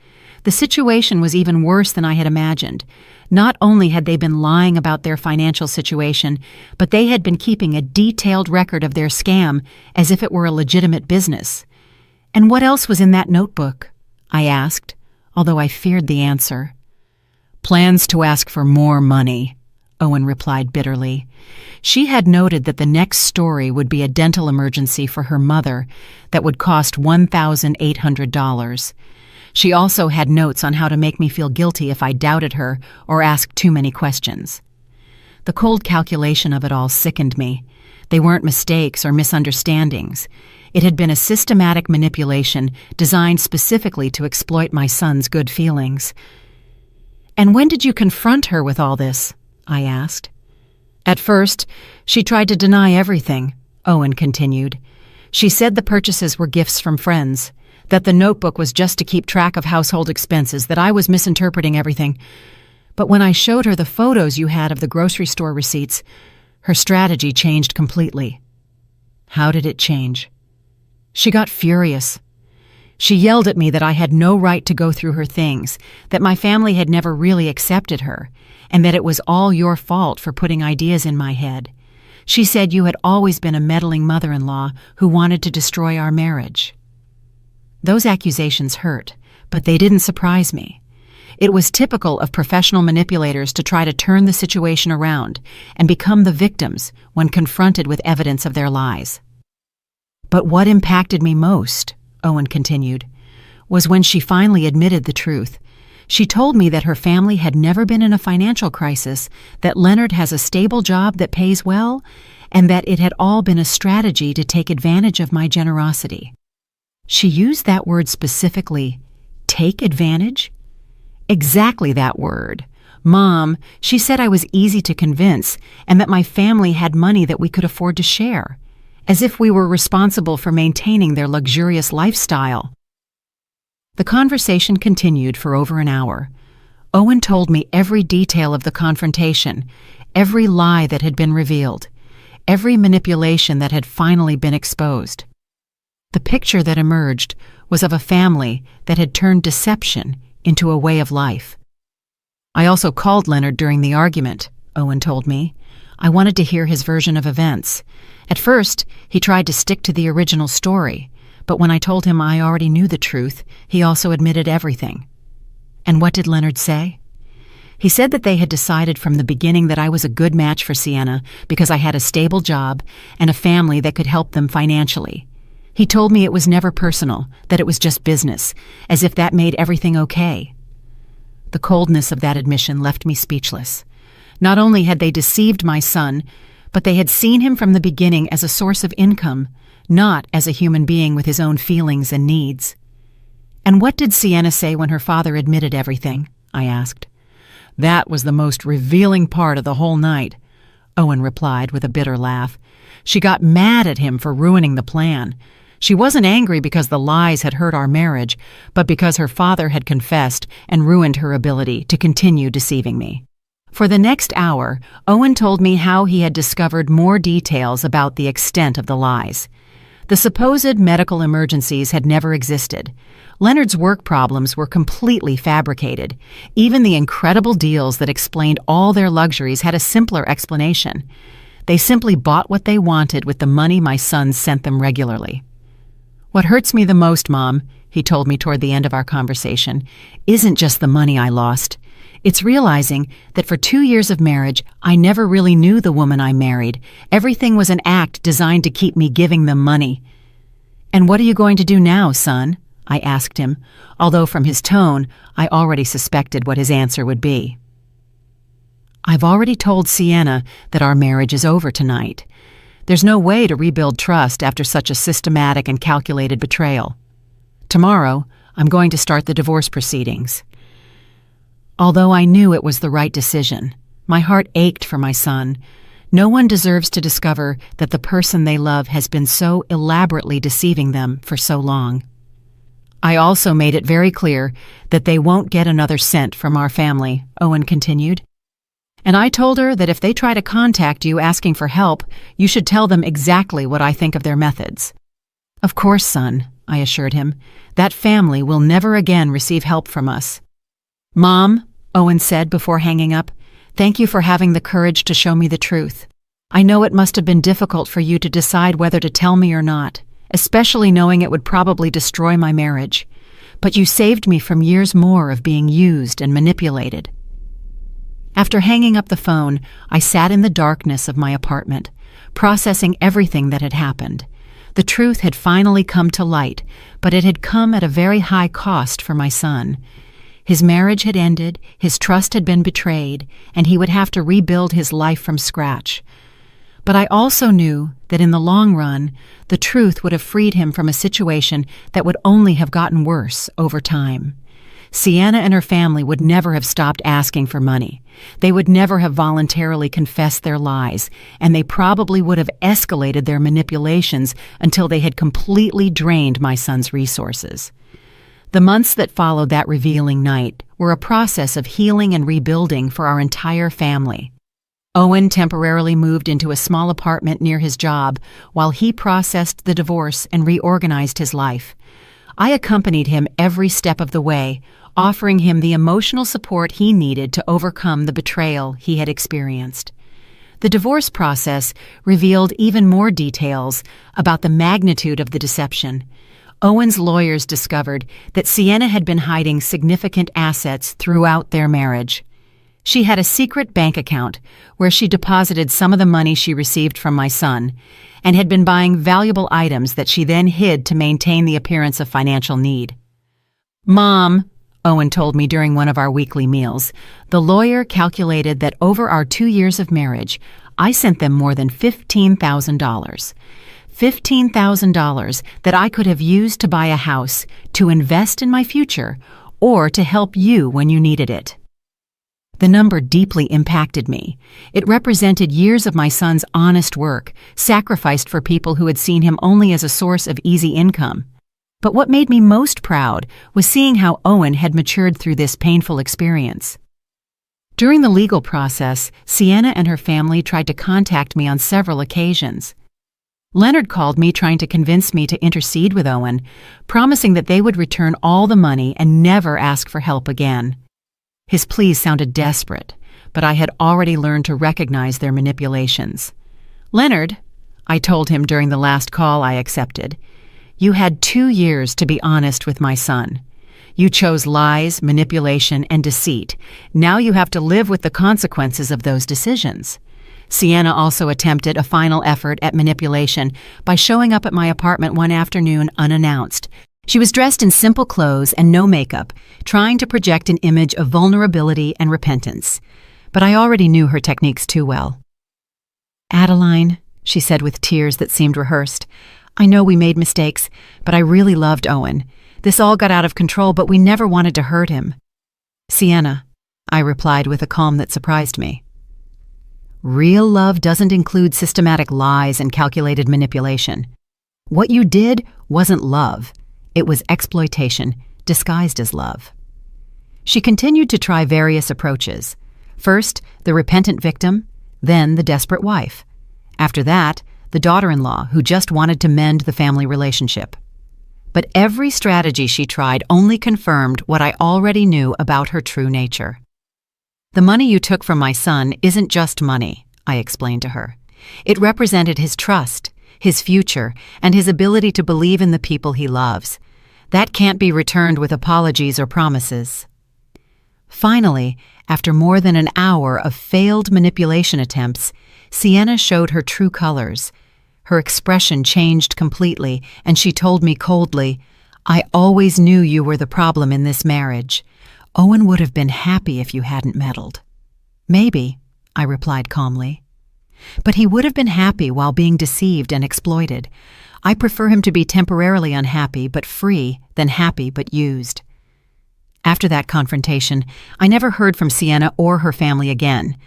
Speaker 1: The situation was even worse than I had imagined. Not only had they been lying about their financial situation, but they had been keeping a detailed record of their scam as if it were a legitimate business. And what else was in that notebook? I asked, although I feared the answer. Plans to ask for more money, Owen replied bitterly. She had noted that the next story would be a dental emergency for her mother that would cost $1,800. She also had notes on how to make me feel guilty if I doubted her or asked too many questions. The cold calculation of it all sickened me. They weren't mistakes or misunderstandings. It had been a systematic manipulation designed specifically to exploit my son's good feelings. And when did you confront her with all this? I asked. At first, she tried to deny everything, Owen continued. She said the purchases were gifts from friends, that the notebook was just to keep track of household expenses, that I was misinterpreting everything. But when I showed her the photos you had of the grocery store receipts, her strategy changed completely. How did it change? She got furious. She yelled at me that I had no right to go through her things, that my family had never really accepted her, and that it was all your fault for putting ideas in my head. She said you had always been a meddling mother-in-law who wanted to destroy our marriage. Those accusations hurt, but they didn't surprise me. It was typical of professional manipulators to try to turn the situation around and become the victims when confronted with evidence of their lies. But what impacted me most, Owen continued, was when she finally admitted the truth. She told me that her family had never been in a financial crisis, that Leonard has a stable job that pays well, and that it had all been a strategy to take advantage of my generosity. She used that word specifically, take advantage? Exactly that word. Mom, she said I was easy to convince and that my family had money that we could afford to share, as if we were responsible for maintaining their luxurious lifestyle. The conversation continued for over an hour. Owen told me every detail of the confrontation, every lie that had been revealed, every manipulation that had finally been exposed. The picture that emerged was of a family that had turned deception into a way of life. I also called Leonard during the argument, Owen told me. I wanted to hear his version of events. At first, he tried to stick to the original story, but when I told him I already knew the truth, he also admitted everything. And what did Leonard say? He said that they had decided from the beginning that I was a good match for Sienna because I had a stable job and a family that could help them financially. He told me it was never personal, that it was just business, as if that made everything okay. The coldness of that admission left me speechless. Not only had they deceived my son, but they had seen him from the beginning as a source of income, not as a human being with his own feelings and needs. And what did Sienna say when her father admitted everything? I asked. That was the most revealing part of the whole night, Owen replied with a bitter laugh. She got mad at him for ruining the plan. She wasn't angry because the lies had hurt our marriage, but because her father had confessed and ruined her ability to continue deceiving me. For the next hour, Owen told me how he had discovered more details about the extent of the lies. The supposed medical emergencies had never existed. Leonard's work problems were completely fabricated. Even the incredible deals that explained all their luxuries had a simpler explanation. They simply bought what they wanted with the money my son sent them regularly. What hurts me the most, Mom, he told me toward the end of our conversation, isn't just the money I lost. It's realizing that for 2 years of marriage, I never really knew the woman I married. Everything was an act designed to keep me giving them money. "And what are you going to do now, son?" I asked him, although from his tone, I already suspected what his answer would be. "I've already told Sienna that our marriage is over tonight. There's no way to rebuild trust after such a systematic and calculated betrayal. Tomorrow, I'm going to start the divorce proceedings." Although I knew it was the right decision, my heart ached for my son. No one deserves to discover that the person they love has been so elaborately deceiving them for so long. I also made it very clear that they won't get another cent from our family, Owen continued. "And I told her that if they try to contact you asking for help, you should tell them exactly what I think of their methods." "Of course, son," I assured him. "That family will never again receive help from us." "Mom," Owen said before hanging up, "thank you for having the courage to show me the truth. I know it must have been difficult for you to decide whether to tell me or not, especially knowing it would probably destroy my marriage. But you saved me from years more of being used and manipulated." After hanging up the phone, I sat in the darkness of my apartment, processing everything that had happened. The truth had finally come to light, but it had come at a very high cost for my son. His marriage had ended, his trust had been betrayed, and he would have to rebuild his life from scratch. But I also knew that in the long run, the truth would have freed him from a situation that would only have gotten worse over time. Sienna and her family would never have stopped asking for money. They would never have voluntarily confessed their lies, and they probably would have escalated their manipulations until they had completely drained my son's resources. The months that followed that revealing night were a process of healing and rebuilding for our entire family. Owen temporarily moved into a small apartment near his job while he processed the divorce and reorganized his life. I accompanied him every step of the way, offering him the emotional support he needed to overcome the betrayal he had experienced. The divorce process revealed even more details about the magnitude of the deception. Owen's lawyers discovered that Sienna had been hiding significant assets throughout their marriage. She had a secret bank account where she deposited some of the money she received from my son and had been buying valuable items that she then hid to maintain the appearance of financial need. "Mom," Owen told me during one of our weekly meals, "the lawyer calculated that over our 2 years of marriage, I sent them more than $15,000. $15,000 that I could have used to buy a house, to invest in my future, or to help you when you needed it." The number deeply impacted me. It represented years of my son's honest work, sacrificed for people who had seen him only as a source of easy income. But what made me most proud was seeing how Owen had matured through this painful experience. During the legal process, Sienna and her family tried to contact me on several occasions. Leonard called me trying to convince me to intercede with Owen, promising that they would return all the money and never ask for help again. His pleas sounded desperate, but I had already learned to recognize their manipulations. "Leonard," I told him during the last call I accepted, "you had 2 years to be honest with my son. You chose lies, manipulation, and deceit. Now you have to live with the consequences of those decisions." Sienna also attempted a final effort at manipulation by showing up at my apartment one afternoon unannounced. She was dressed in simple clothes and no makeup, trying to project an image of vulnerability and repentance. But I already knew her techniques too well. "Adeline," she said with tears that seemed rehearsed, "I know we made mistakes, but I really loved Owen. This all got out of control, but we never wanted to hurt him." "Sienna," I replied with a calm that surprised me. "Real love doesn't include systematic lies and calculated manipulation. What you did wasn't love. It was exploitation, disguised as love." She continued to try various approaches. First, the repentant victim, then the desperate wife. After that, the daughter-in-law who just wanted to mend the family relationship. But every strategy she tried only confirmed what I already knew about her true nature. "The money you took from my son isn't just money," I explained to her. "It represented his trust, his future, and his ability to believe in the people he loves. That can't be returned with apologies or promises. Finally, after more than an hour of failed manipulation attempts, Sienna showed her true colors. Her expression changed completely, and she told me coldly, "I always knew you were the problem in this marriage. Owen would have been happy if you hadn't meddled." "Maybe," I replied calmly. "But he would have been happy while being deceived and exploited. I prefer him to be temporarily unhappy but free than happy but used." After that confrontation, I never heard from Sienna or her family again.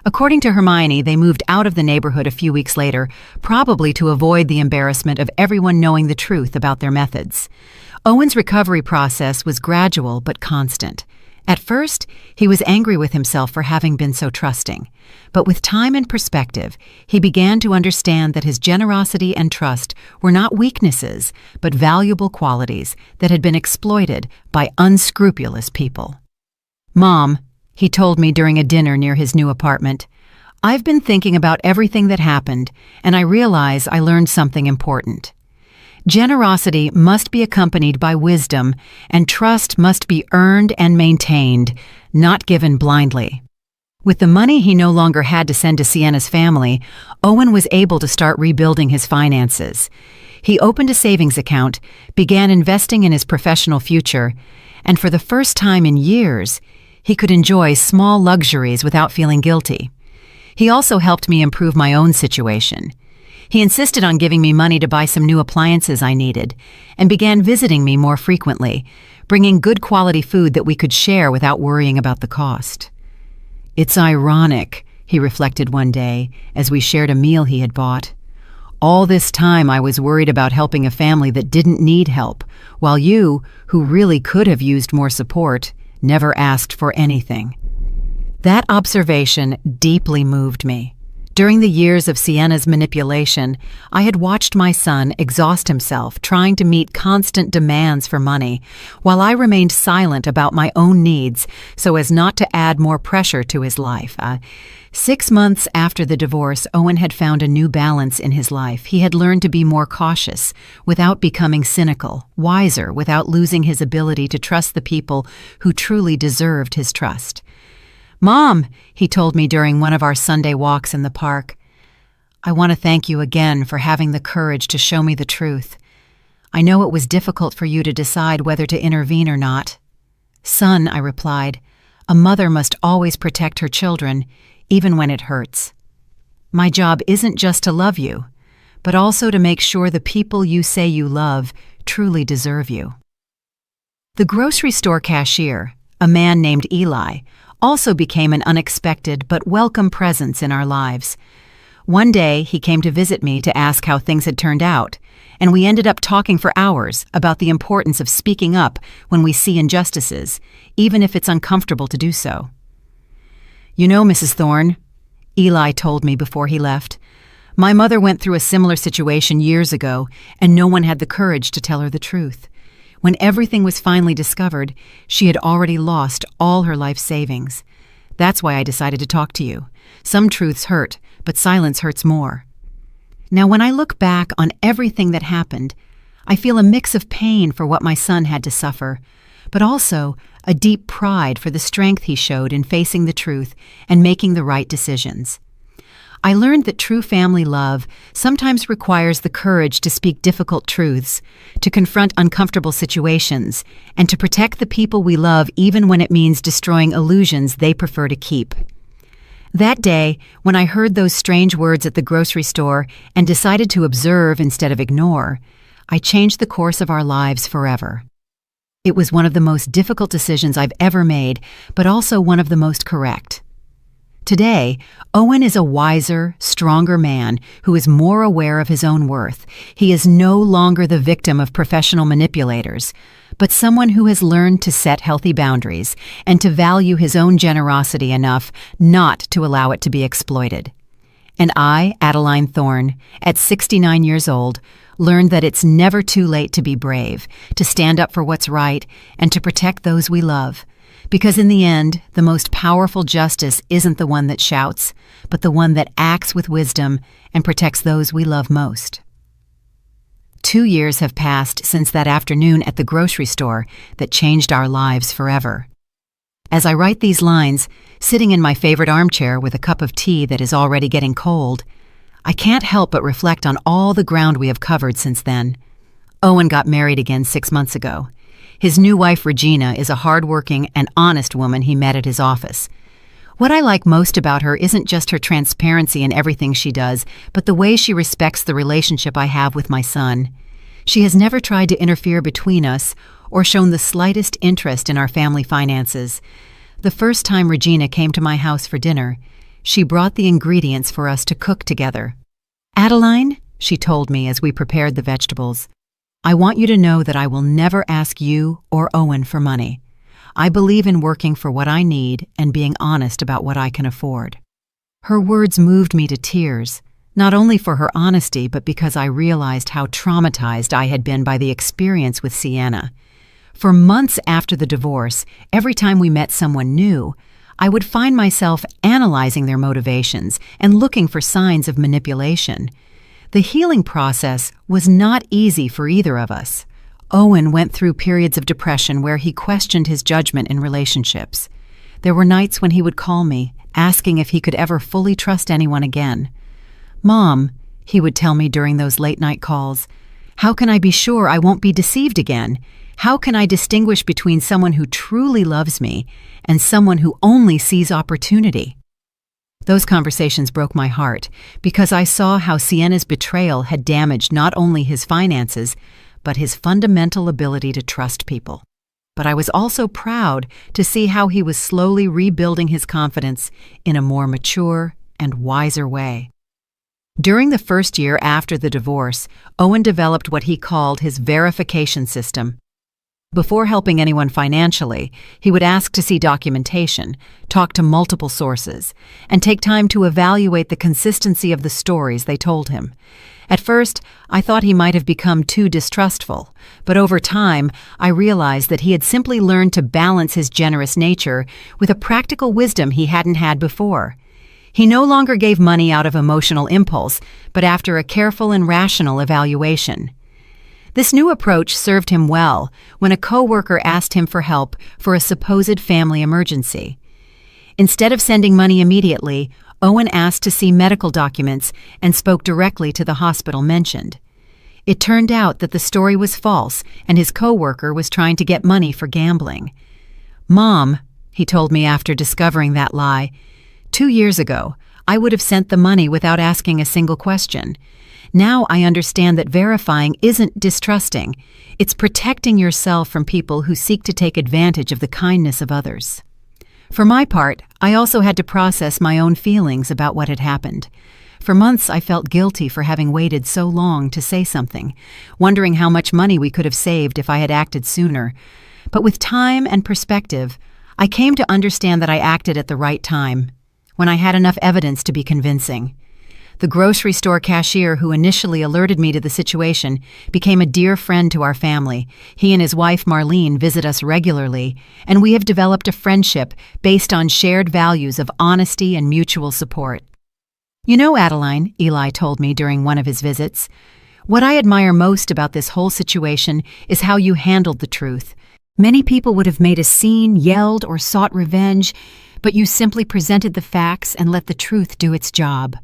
Speaker 1: According to Hermione, they moved out of the neighborhood a few weeks later, probably to avoid the embarrassment of everyone knowing the truth about their methods. Owen's recovery process was gradual but constant. At first, he was angry with himself for having been so trusting. But with time and perspective, he began to understand that his generosity and trust were not weaknesses, but valuable qualities that had been exploited by unscrupulous people. "Mom," he told me during a dinner near his new apartment, "I've been thinking about everything that happened, and I realize I learned something important. Generosity must be accompanied by wisdom, and trust must be earned and maintained, not given blindly." With the money he no longer had to send to Sienna's family, Owen was able to start rebuilding his finances. He opened a savings account, began investing in his professional future, and for the first time in years, he could enjoy small luxuries without feeling guilty. He also helped me improve my own situation. He insisted on giving me money to buy some new appliances I needed, and began visiting me more frequently, bringing good quality food that we could share without worrying about the cost. "It's ironic," he reflected one day, as we shared a meal he had bought. "All this time I was worried about helping a family that didn't need help, while you, who really could have used more support, never asked for anything." That observation deeply moved me. During the years of Sienna's manipulation, I had watched my son exhaust himself trying to meet constant demands for money, while I remained silent about my own needs so as not to add more pressure to his life. 6 months after the divorce, Owen had found a new balance in his life. He had learned to be more cautious without becoming cynical, wiser without losing his ability to trust the people who truly deserved his trust. "Mom," he told me during one of our Sunday walks in the park, "I want to thank you again for having the courage to show me the truth. I know it was difficult for you to decide whether to intervene or not." "Son," I replied, "a mother must always protect her children, even when it hurts. My job isn't just to love you, but also to make sure the people you say you love truly deserve you." The grocery store cashier, a man named Eli, also became an unexpected but welcome presence in our lives. One day, he came to visit me to ask how things had turned out, and we ended up talking for hours about the importance of speaking up when we see injustices, even if it's uncomfortable to do so. "You know, Mrs. Thorne," Eli told me before he left, "my mother went through a similar situation years ago, and no one had the courage to tell her the truth. When everything was finally discovered, she had already lost all her life savings. That's why I decided to talk to you. Some truths hurt, but silence hurts more." Now, when I look back on everything that happened, I feel a mix of pain for what my son had to suffer, but also a deep pride for the strength he showed in facing the truth and making the right decisions. I learned that true family love sometimes requires the courage to speak difficult truths, to confront uncomfortable situations, and to protect the people we love even when it means destroying illusions they prefer to keep. That day, when I heard those strange words at the grocery store and decided to observe instead of ignore, I changed the course of our lives forever. It was one of the most difficult decisions I've ever made, but also one of the most correct. Today, Owen is a wiser, stronger man who is more aware of his own worth. He is no longer the victim of professional manipulators, but someone who has learned to set healthy boundaries and to value his own generosity enough not to allow it to be exploited. And I, Adeline Thorne, at 69 years old, learned that it's never too late to be brave, to stand up for what's right, and to protect those we love. Because in the end, the most powerful justice isn't the one that shouts, but the one that acts with wisdom and protects those we love most. 2 years have passed since that afternoon at the grocery store that changed our lives forever. As I write these lines, sitting in my favorite armchair with a cup of tea that is already getting cold, I can't help but reflect on all the ground we have covered since then. Owen got married again 6 months ago. His new wife, Regina, is a hardworking and honest woman he met at his office. What I like most about her isn't just her transparency in everything she does, but the way she respects the relationship I have with my son. She has never tried to interfere between us or shown the slightest interest in our family finances. The first time Regina came to my house for dinner, she brought the ingredients for us to cook together. "Adeline," she told me as we prepared the vegetables, "I want you to know that I will never ask you or Owen for money. I believe in working for what I need and being honest about what I can afford." Her words moved me to tears, not only for her honesty, but because I realized how traumatized I had been by the experience with Sienna. For months after the divorce, every time we met someone new, I would find myself analyzing their motivations and looking for signs of manipulation. The healing process was not easy for either of us. Owen went through periods of depression where he questioned his judgment in relationships. There were nights when he would call me, asking if he could ever fully trust anyone again. "Mom," he would tell me during those late-night calls, "how can I be sure I won't be deceived again? How can I distinguish between someone who truly loves me and someone who only sees opportunity?" Those conversations broke my heart because I saw how Sienna's betrayal had damaged not only his finances, but his fundamental ability to trust people. But I was also proud to see how he was slowly rebuilding his confidence in a more mature and wiser way. During the first year after the divorce, Owen developed what he called his verification system. Before helping anyone financially, he would ask to see documentation, talk to multiple sources, and take time to evaluate the consistency of the stories they told him. At first, I thought he might have become too distrustful, but over time, I realized that he had simply learned to balance his generous nature with a practical wisdom he hadn't had before. He no longer gave money out of emotional impulse, but after a careful and rational evaluation. This new approach served him well when a coworker asked him for help for a supposed family emergency. Instead of sending money immediately, Owen asked to see medical documents and spoke directly to the hospital mentioned. It turned out that the story was false and his coworker was trying to get money for gambling. "Mom," he told me after discovering that lie, "2 years ago, I would have sent the money without asking a single question. Now I understand that verifying isn't distrusting. It's protecting yourself from people who seek to take advantage of the kindness of others." For my part, I also had to process my own feelings about what had happened. For months, I felt guilty for having waited so long to say something, wondering how much money we could have saved if I had acted sooner. But with time and perspective, I came to understand that I acted at the right time, when I had enough evidence to be convincing. The grocery store cashier who initially alerted me to the situation became a dear friend to our family. He and his wife Marlene visit us regularly, and we have developed a friendship based on shared values of honesty and mutual support. "You know, Adeline," Eli told me during one of his visits, "what I admire most about this whole situation is how you handled the truth. Many people would have made a scene, yelled, or sought revenge, but you simply presented the facts and let the truth do its job."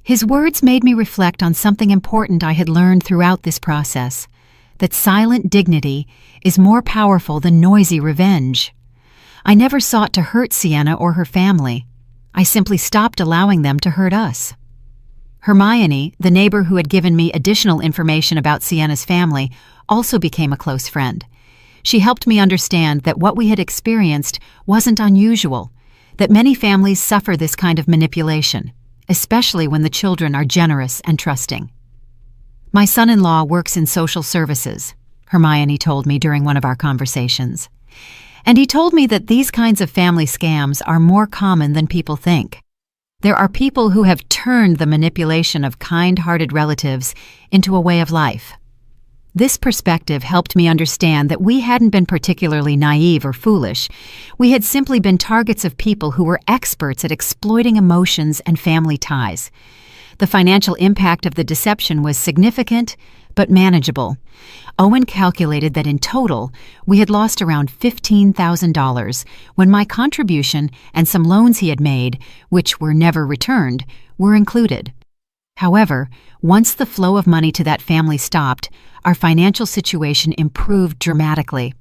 Speaker 1: His words made me reflect on something important I had learned throughout this process, that silent dignity is more powerful than noisy revenge. I never sought to hurt Sienna or her family. I simply stopped allowing them to hurt us. Hermione, the neighbor who had given me additional information about Sienna's family, also became a close friend. She helped me understand that what we had experienced wasn't unusual, that many families suffer this kind of manipulation, especially when the children are generous and trusting. "My son-in-law works in social services," Hermione told me during one of our conversations. "And he told me that these kinds of family scams are more common than people think. There are people who have turned the manipulation of kind-hearted relatives into a way of life." This perspective helped me understand that we hadn't been particularly naive or foolish. We had simply been targets of people who were experts at exploiting emotions and family ties. The financial impact of the deception was significant, but manageable. Owen calculated that in total, we had lost around $15,000 when my contribution and some loans he had made, which were never returned, were included. However, once the flow of money to that family stopped, our financial situation improved dramatically.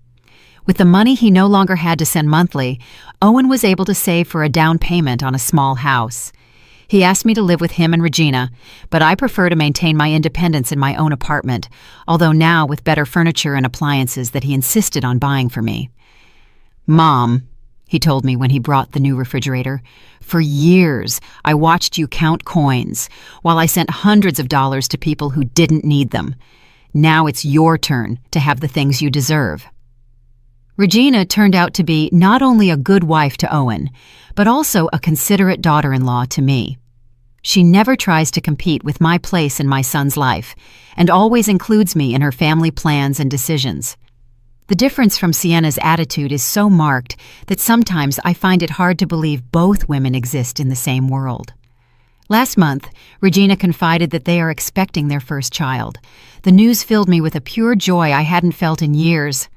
Speaker 1: With the money he no longer had to send monthly, Owen was able to save for a down payment on a small house. He asked me to live with him and Regina, but I prefer to maintain my independence in my own apartment, although now with better furniture and appliances that he insisted on buying for me. "Mom," he told me when he brought the new refrigerator, "for years I watched you count coins while I sent hundreds of dollars to people who didn't need them. Now it's your turn to have the things you deserve." Regina turned out to be not only a good wife to Owen, but also a considerate daughter-in-law to me. She never tries to compete with my place in my son's life, and always includes me in her family plans and decisions. The difference from Sienna's attitude is so marked that sometimes I find it hard to believe both women exist in the same world. Last month, Regina confided that they are expecting their first child. The news filled me with a pure joy I hadn't felt in years.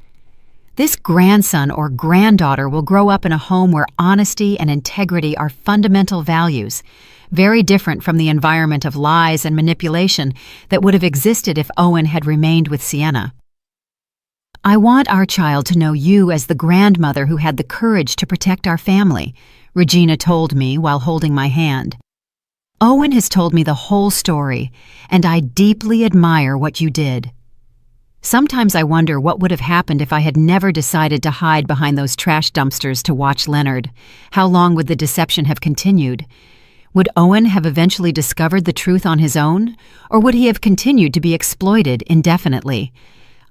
Speaker 1: This grandson or granddaughter will grow up in a home where honesty and integrity are fundamental values, very different from the environment of lies and manipulation that would have existed if Owen had remained with Sienna. "I want our child to know you as the grandmother who had the courage to protect our family," Regina told me while holding my hand. "Owen has told me the whole story, and I deeply admire what you did. Sometimes I wonder what would have happened if I had never decided to hide behind those trash dumpsters to watch Leonard. How long would the deception have continued? Would Owen have eventually discovered the truth on his own, or would he have continued to be exploited indefinitely?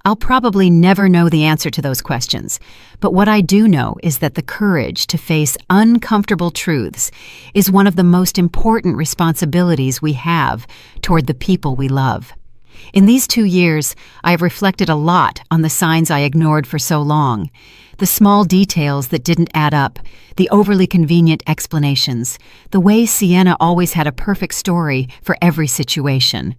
Speaker 1: I'll probably never know the answer to those questions, but what I do know is that the courage to face uncomfortable truths is one of the most important responsibilities we have toward the people we love. In these 2 years, I have reflected a lot on the signs I ignored for so long, the small details that didn't add up, the overly convenient explanations, the way Sienna always had a perfect story for every situation.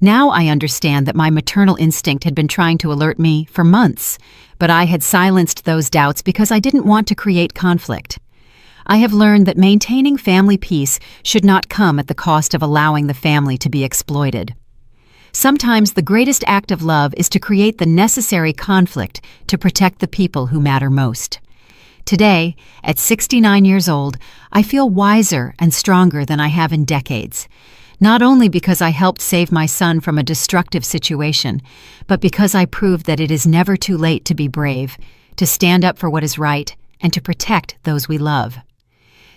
Speaker 1: Now I understand that my maternal instinct had been trying to alert me for months, but I had silenced those doubts because I didn't want to create conflict. I have learned that maintaining family peace should not come at the cost of allowing the family to be exploited. Sometimes the greatest act of love is to create the necessary conflict to protect the people who matter most. Today, at 69 years old, I feel wiser and stronger than I have in decades. Not only because I helped save my son from a destructive situation, but because I proved that it is never too late to be brave, to stand up for what is right, and to protect those we love.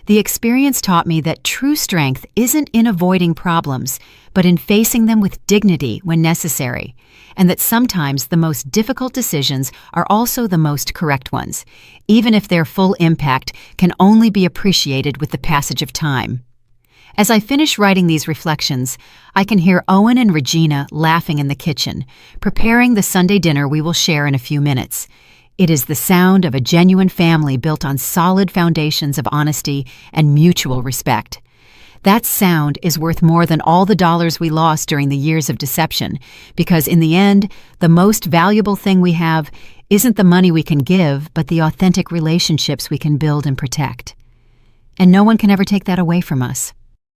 Speaker 1: The experience taught me that true strength isn't in avoiding problems, but in facing them with dignity when necessary, and that sometimes the most difficult decisions are also the most correct ones, even if their full impact can only be appreciated with the passage of time. As I finish writing these reflections, I can hear Owen and Regina laughing in the kitchen, preparing the Sunday dinner we will share in a few minutes. It is the sound of a genuine family built on solid foundations of honesty and mutual respect. That sound is worth more than all the dollars we lost during the years of deception, because in the end, the most valuable thing we have isn't the money we can give, but the authentic relationships we can build and protect. And no one can ever take that away from us.